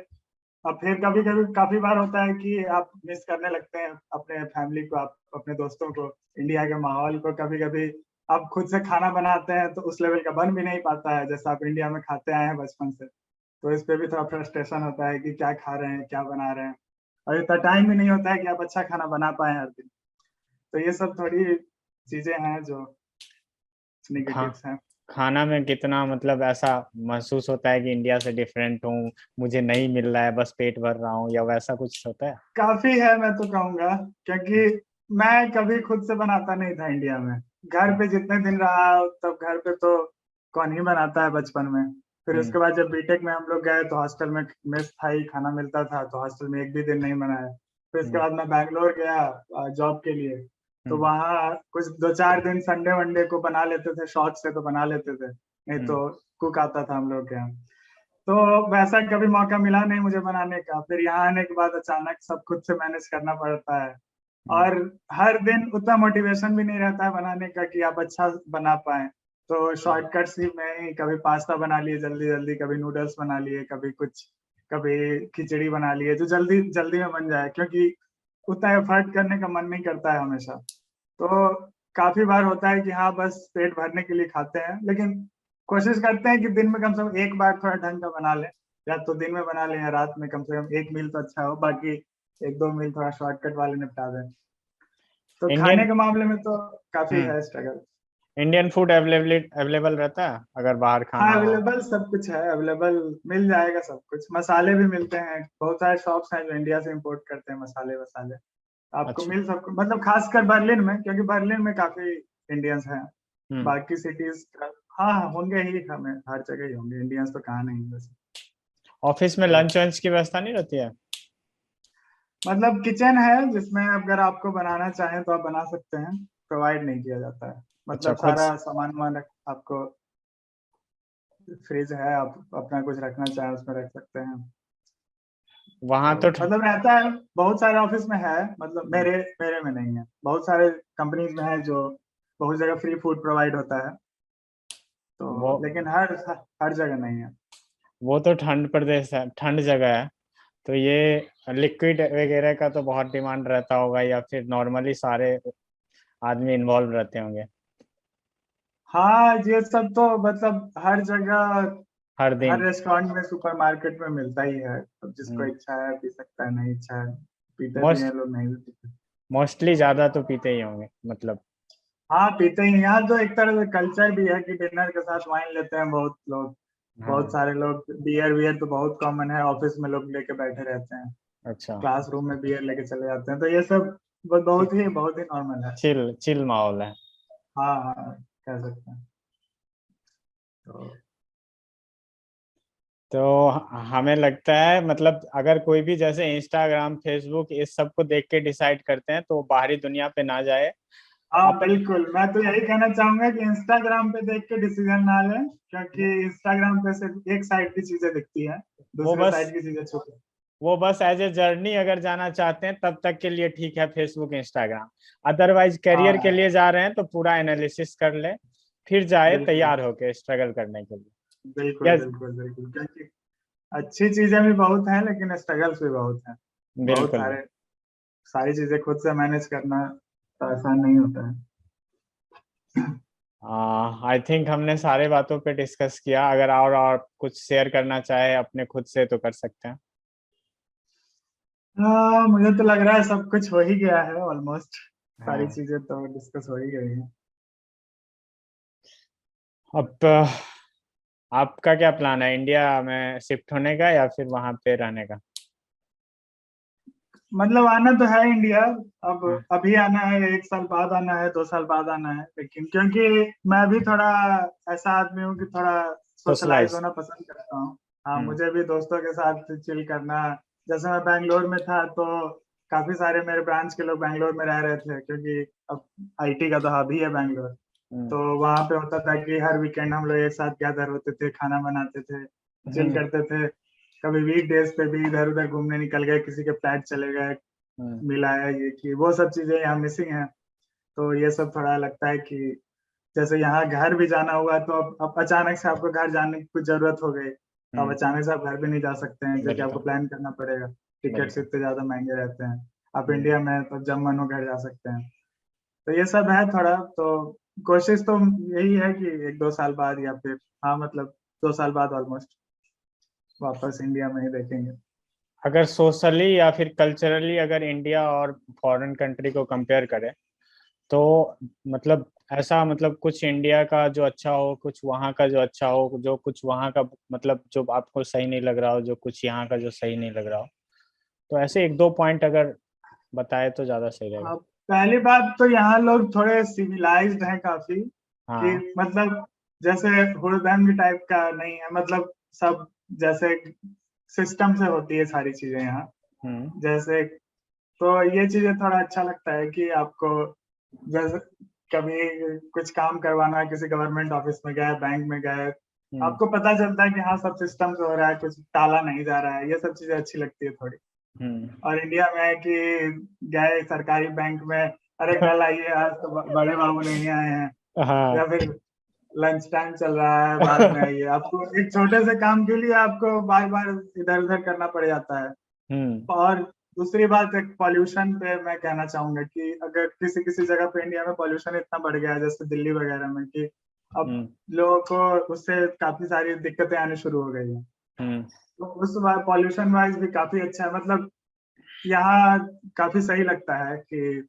अब फिर कभी कभी काफी बार होता है कि आप मिस करने लगते हैं अपने फैमिली को, आप अपने दोस्तों को, इंडिया के माहौल को। कभी कभी आप खुद से खाना बनाते हैं तो उस लेवल का बन भी नहीं पाता है जैसा आप इंडिया में खाते आए हैं बचपन से। तो इस पे भी थोड़ा फ्रस्ट्रेशन होता है कि क्या खा रहे हैं, क्या बना रहे हैं, और इतना टाइम भी नहीं होता है कि आप अच्छा खाना बना पाए हर दिन। तो ये सब थोड़ी चीजें हैं जो खा निगेटिव्स हैं। खाना में कितना मतलब ऐसा महसूस होता है कि इंडिया से डिफरेंट हूँ, मुझे नहीं मिल रहा है, बस पेट भर रहा हूँ, या वैसा कुछ होता है? काफी है, मैं तो कहूंगा, क्योंकि मैं कभी खुद से बनाता नहीं था इंडिया में। घर पे जितने दिन रहा तब घर पे तो कौन ही बनाता है बचपन में। फिर हम्म। उसके बाद जब बीटेक में हम लोग गए तो हॉस्टल में मेस था ही, खाना मिलता था, तो हॉस्टल में एक भी दिन नहीं बनाया। फिर उसके हम्म। बाद मैं बैंगलोर गया जॉब के लिए। तो हम्म। वहाँ कुछ 2-4 दिन संडे वनडे को बना लेते थे, शौक से तो बना लेते थे, नहीं हम्म। तो कुक आता था हम लोग के यहाँ। तो वैसा कभी मौका मिला नहीं मुझे बनाने का। फिर यहाँ आने के बाद अचानक सब खुद से मैनेज करना पड़ता है, हम्म। और हर दिन उतना मोटिवेशन भी नहीं रहता है बनाने का कि आप अच्छा बना पाए। तो शॉर्टकट्स ही में ही कभी पास्ता बना लिए जल्दी जल्दी, कभी नूडल्स बना लिए, कभी कुछ, कभी खिचड़ी बना लिए जो जल्दी जल्दी में बन जाए, क्योंकि उतना एफर्ट करने का मन नहीं करता है हमेशा। तो काफी बार होता है कि हाँ बस पेट भरने के लिए खाते हैं, लेकिन कोशिश करते हैं कि दिन में कम से कम एक बार थोड़ा ढंग का बना लें। या तो दिन में बना लें या रात में, कम से कम एक मील तो अच्छा हो, बाकी 1-2 मील थोड़ा शॉर्टकट वाले निपटा दें। तो खाने इंडियन। के मामले में तो काफी हम्म। है स्ट्रगल। इंडियन फूड अवेलेबल रहता है अगर बाहर हाँ, खाना हो? अवेलेबल सब कुछ है, अवेलेबल मिल जाएगा सब कुछ। मसाले भी मिलते हैं, बहुत सारे शॉप्स हैं जो इंडिया से इंपोर्ट करते हैं मसाले वसाले। आपको अच्छा। मिल सबको, मतलब खासकर बर्लिन में, क्योंकि बर्लिन में काफी इंडियंस हैं। हम्म। बाकी सिटीज, हाँ हाँ होंगे ही, हमें हर जगह ही होंगे इंडियंस, तो कहाँ नहीं वैसे। ऑफिस में तो लंच वंच की व्यवस्था नहीं रहती है? मतलब किचन है जिसमें अगर आपको बनाना चाहें तो आप बना सकते हैं, प्रोवाइड नहीं किया जाता है। अच्छा, मतलब खुद। सारा सामान वामान आपको, फ्रिज है, आप अपना कुछ रखना चाहें उसमें रख सकते हैं। वहां तो तो मतलब रहता है, बहुत सारे ऑफिस में है, मतलब मेरे मेरे में नहीं है, बहुत सारे कंपनीज में है जो बहुत जगह फ्री फूड प्रोवाइड होता है। वो तो लेकिन हर हर जगह नहीं है। वो तो ठंड प्रदेश है, ठंड जगह है। तो ये लिक्विड वगैरह का तो बहुत डिमांड रहता होगा, या फिर नॉर्मली सारे आदमी इन्वॉल्व रहते होंगे हाँ ये सब तो मतलब हर जगह, हर हर दिन? रेस्टोरेंट में, सुपरमार्केट में मिलता ही है। अब जिसको हम्म। इच्छा है पी सकता है, नहीं इच्छा है पीते भी मोस्ट हैं लोग, नहीं भी पीते। मोस्टली ज्यादा तो पीते ही होंगे मतलब। हाँ पीते ही हैं। यहाँ तो एक तरह से कल्चर भी है कि डिनर के साथ वाइन लेते हैं बहुत लोग। बहुत हाँ। सारे लोग बियर वियर तो बहुत कॉमन है, ऑफिस में लोग लेके बैठे रहते हैं, अच्छा। क्लासरूम में बियर लेके चले जाते हैं। तो ये सब बहुत ही नॉर्मल है। चिल चिल माहौल है। हाँ हाँ, कह सकते हैं। तो तो हमें लगता है मतलब अगर कोई भी जैसे इंस्टाग्राम फेसबुक इस सब को देख के डिसाइड करते हैं तो बाहरी दुनिया पे ना जाए। हाँ आप। बिल्कुल, मैं तो यही कहना चाहूंगा कि इंस्टाग्राम पे देख के डिसीजन ना लें, क्योंकि इंस्टाग्राम पे सिर्फ एक साइड की चीजें दिखती हैं, वो दूसरे बस साइड की चीजें छुपी। वो बस एज ए जर्नी अगर जाना चाहते हैं तब तक के लिए ठीक है फेसबुक इंस्टाग्राम। अदरवाइज करियर के हाँ लिए जा रहे हैं तो पूरा एनालिसिस कर ले, फिर जाए बिल्कुल तैयार होके स्ट्रगल करने के लिए। बिल्कुल यस। बिल्कुल बिल्कुल, क्योंकि अच्छी चीजें भी बहुत हैं लेकिन स्ट्रगल्स भी बहुत हैं। बहुत बिल्कुल। सारे, सारी चीजें खुद से मैनेज करना तो आसान नहीं होता है। आई थिंक हमने सारे बातों पे डिस्कस किया। अगर और कुछ शेयर करना चाहे अपने खुद से तो कर सकते हैं। हाँ, मुझे तो लग रहा है सब कुछ हो ही गया है ऑलमोस्ट। सारी हाँ। चीजें तो डिस्कस हो ही गई हैं। अब आपका क्या प्लान है, इंडिया में शिफ्ट होने का या फिर वहां पे रहने का? मतलब आना तो है इंडिया। अब हाँ। अभी आना है, 1 साल बाद आना है, 2 साल बाद आना है, लेकिन क्योंकि मैं भी थोड़ा ऐसा आदमी हूँ कि थोड़ा सोशलाइज सोशलाइज। होना पसंद करता हूँ। हाँ, हम्म। मुझे भी दोस्तों के साथ चिल करना। जैसे मैं बैंगलोर में था तो काफी सारे मेरे ब्रांच के लोग बैंगलोर में रह रहे थे, क्योंकि अब आईटी का तो हब ही है बैंगलोर। हम्म। तो वहां पे होता था कि हर वीकेंड हम लोग एक साथ गैदर होते थे, खाना बनाते थे, चिल हम्म। करते थे। कभी वीक डेज पे भी इधर उधर घूमने निकल गए, किसी के फ्लैट चले गए, हम्म। मिला है ये कि वो सब चीजें यहाँ मिसिंग है। तो ये सब थोड़ा लगता है कि जैसे यहाँ घर भी जाना हुआ तो अब अचानक से आपको घर जाने की कुछ जरूरत हो गई, तो अब हम्म। अचानक से आप घर भी नहीं जा सकते हैं, जो कि आपको बिल्कुल। प्लान करना पड़ेगा। टिकट्स बिल्कुल। इतने ज्यादा महंगे रहते हैं। आप हम्म। इंडिया में तो जब मन हो घर जा सकते हैं। तो ये सब है थोड़ा तो। कोशिश तो यही है कि 1-2 साल बाद या फिर, हाँ मतलब 2 साल बाद ऑलमोस्ट वापस इंडिया में ही देखेंगे। अगर सोशली या फिर कल्चरली अगर इंडिया और फॉरेन कंट्री को कंपेयर करें तो मतलब ऐसा मतलब कुछ इंडिया का जो अच्छा हो, कुछ वहाँ का जो अच्छा हो, जो कुछ वहाँ का मतलब जो आपको सही नहीं लग रहा हो, जो कुछ यहाँ का जो सही नहीं लग रहा हो, तो ऐसे एक दो पॉइंट अगर बताए तो ज्यादा सही रहेगा। हाँ, पहली बात तो यहाँ लोग थोड़े सिविलाइज्ड हैं काफी। कि हाँ। मतलब जैसे हुड़दंग टाइप का नहीं है, मतलब सब जैसे सिस्टम से होती है सारी चीजें यहाँ। हम्म। जैसे तो ये चीजें थोड़ा अच्छा लगता है कि आपको जैसे कभी कुछ काम करवाना है, किसी गवर्नमेंट ऑफिस में गए, बैंक में गए, हम्म। आपको पता चलता है कि हाँ सब सिस्टम से हो रहा है, कुछ टाला नहीं जा रहा है। ये सब चीजें अच्छी लगती है थोड़ी। हम्म। और इंडिया में है कि गए सरकारी बैंक में, अरे कल आइए, आज तो बड़े बाबू नहीं आए हैं, या हाँ। फिर लंच टाइम चल रहा है, बाद में आइए। आपको एक छोटे से काम के लिए आपको बार बार इधर उधर करना पड़ जाता है। हम्म। और दूसरी बात, एक पॉल्यूशन पे मैं कहना चाहूंगा कि अगर किसी किसी जगह पे इंडिया में पॉल्यूशन इतना बढ़ गया है, जैसे दिल्ली वगैरह में, कि अब हम्म। लोगों को उससे काफी सारी दिक्कतें आनी शुरू हो गई हैं। हम्म। तो उस पॉल्यूशन वाइज भी काफी अच्छा है। मतलब यहाँ काफी सही लगता है कि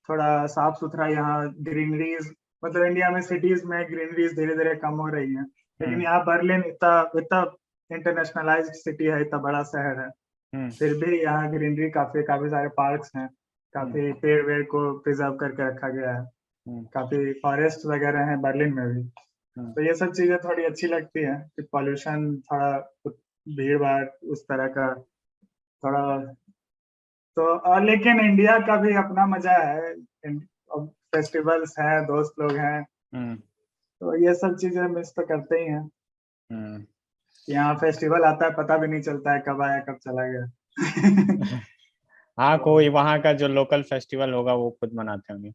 थोड़ा साफ सुथरा, यहाँ ग्रीनरीज, मतलब इंडिया में सिटीज में ग्रीनरीज धीरे धीरे कम हो रही है, लेकिन हम्म। यहाँ बर्लिन इतना इतना इंटरनेशनलाइज्ड सिटी है, इतना बड़ा शहर है, हम्म। फिर भी यहाँ ग्रीनरी काफी काफी सारे पार्क्स हैं। हम्म। काफी पेड़ वेड़ को प्रिजर्व करके रखा गया है। हम्म। काफी फॉरेस्ट वगैरह हैं बर्लिन में भी। हम्म। तो ये सब चीजें थोड़ी अच्छी लगती है कि पॉल्यूशन थोड़ा, भीड़ भाड़ उस तरह का थोड़ा। तो और लेकिन इंडिया का भी अपना मजा है। फेस्टिवल्स हैं, दोस्त लोग हैं, हम्म। तो ये सब चीजें मिस तो करते ही हैं। हम्म। यहाँ फेस्टिवल आता है, पता भी नहीं चलता है कब आया कब चला गया। हाँ, तो कोई वहाँ का जो लोकल फेस्टिवल होगा वो खुद मनाते होंगे।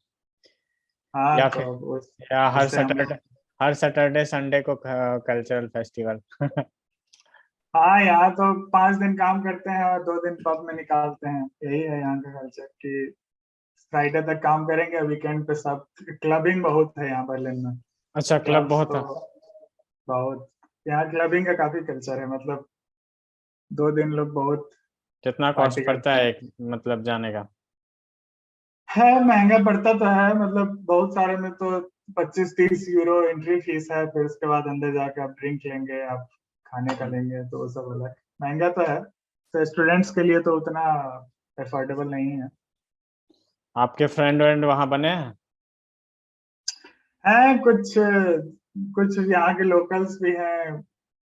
हाँ, या तो फिर या उससे हम लोग, हर सैटरडे संडे को कल्चरल फेस्टिवल। हाँ यहाँ तो 5 दिन काम करते हैं और 2 दिन पब में निकालते हैं। यही है यहाँ का कल्चर कि फ्राइडे तक काम करेंगे, वीकेंड पे सब। क्लबिंग बहुत है यहाँ बर्लिन में। अच्छा, क्लब क्लब्स बहुत तो है। बहुत, यहाँ क्लबिंग का काफी कल्चर है। मतलब 2 दिन लोग बहुत कितना कॉस्ट पार्टी पड़ता करते है हैं। एक मतलब जाने का? है, महंगा पड़ता तो है, मतलब बहुत सारे में तो 25-30 यूरो एंट्री फीस है। फिर उसके बाद अंदर जाके आप ड्रिंक लेंगे, आप खाने का लेंगे, तो वो सब अलग महंगा तो है। तो स्टूडेंट्स के लिए तो उतना अफोर्डेबल नहीं है। आपके फ्रेंड वेंड वहाँ बने हैं? है कुछ कुछ यहाँ के लोकल्स भी हैं,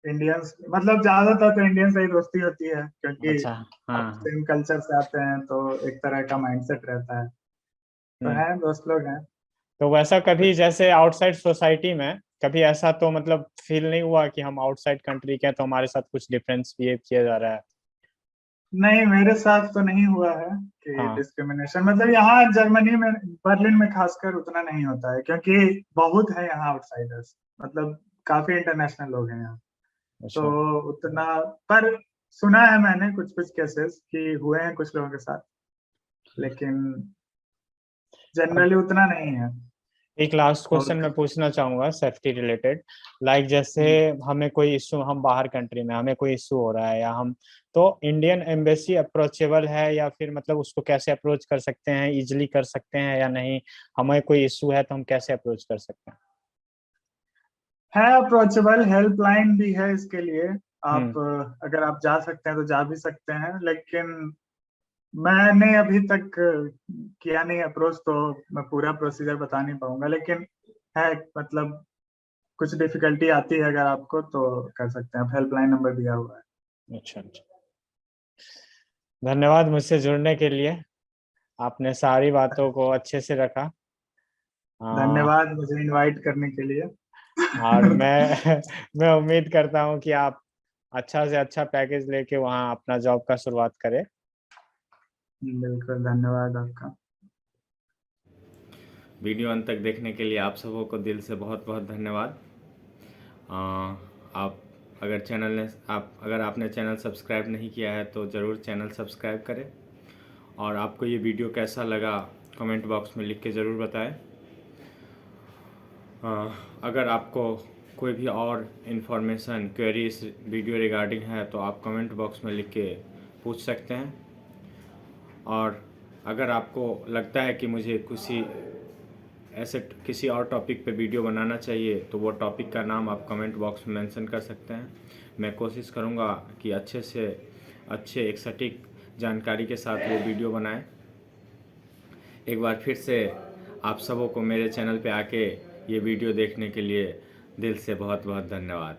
इंडियंस। मतलब ज्यादातर तो इंडियन से ही दोस्ती होती है, क्योंकि अच्छा। आप हाँ। सेम कल्चर से आते हैं, तो एक तरह का माइंडसेट रहता है। तो हम्म। है, दोस्त लोग हैं तो वैसा कभी कुछ। जैसे आउटसाइड सोसाइटी में कभी ऐसा तो मतलब फील नहीं हुआ कि हम आउटसाइड कंट्री के हैं तो हमारे साथ कुछ डिफरेंस बिहेव किया जा रहा है? नहीं, मेरे साथ तो नहीं हुआ है कि हाँ। डिस्क्रिमिनेशन। मतलब यहाँ जर्मनी में, बर्लिन में खासकर उतना नहीं होता है, क्योंकि बहुत है यहाँ आउटसाइडर्स। मतलब काफी इंटरनेशनल लोग हैं यहाँ। तो अच्छा। उतना, पर सुना है मैंने कुछ कुछ केसेस कि हुए हैं कुछ लोगों के साथ, लेकिन अब जनरली उतना नहीं है। एक लास्ट क्वेश्चन और मैं पूछना चाहूंगा सेफ्टी रिलेटेड, लाइक जैसे हमें कोई इशू, हम बाहर कंट्री में हमें कोई इशू हो रहा है या हम, तो इंडियन एम्बेसी अप्रोचेबल है या फिर मतलब उसको कैसे अप्रोच कर सकते हैं, इजिली कर सकते हैं या नहीं? हमें कोई इशू है तो हम कैसे अप्रोच कर सकते हैं? है अप्रोचेबल, हेल्पलाइन भी है इसके लिए। हम्म। आप अगर आप जा सकते हैं तो जा भी सकते हैं, लेकिन मैंने अभी तक किया नहीं अप्रोच, तो मैं पूरा प्रोसीजर बता नहीं पाऊंगा, लेकिन है मतलब कुछ डिफिकल्टी आती है अगर आपको तो कर सकते हैं आप, हेल्पलाइन नंबर दिया हुआ है। अच्छा अच्छा, धन्यवाद मुझसे जुड़ने के लिए, आपने सारी बातों को अच्छे से रखा। आ, धन्यवाद मुझे इनवाइट करने के लिए। और मैं मैं उम्मीद करता हूँ कि आप अच्छा से अच्छा पैकेज लेके वहाँ अपना जॉब का शुरुआत करें। बिल्कुल, धन्यवाद आपका। वीडियो अंत तक देखने के लिए आप सबों को दिल से बहुत बहुत धन्यवाद। आप अगर आपने चैनल सब्सक्राइब नहीं किया है तो ज़रूर चैनल सब्सक्राइब करें, और आपको ये वीडियो कैसा लगा कमेंट बॉक्स में लिख के ज़रूर बताएं। अगर आपको कोई भी और इन्फॉर्मेशन क्वेरी इस वीडियो रिगार्डिंग है तो आप कमेंट बॉक्स में लिख के पूछ सकते हैं। और अगर आपको लगता है कि मुझे किसी और टॉपिक पे वीडियो बनाना चाहिए तो वो टॉपिक का नाम आप कमेंट बॉक्स में मेंशन कर सकते हैं। मैं कोशिश करूँगा कि अच्छे से अच्छे एक सटीक जानकारी के साथ वो वीडियो बनाएं। एक बार फिर से आप सबों को मेरे चैनल पे आके ये वीडियो देखने के लिए दिल से बहुत बहुत धन्यवाद।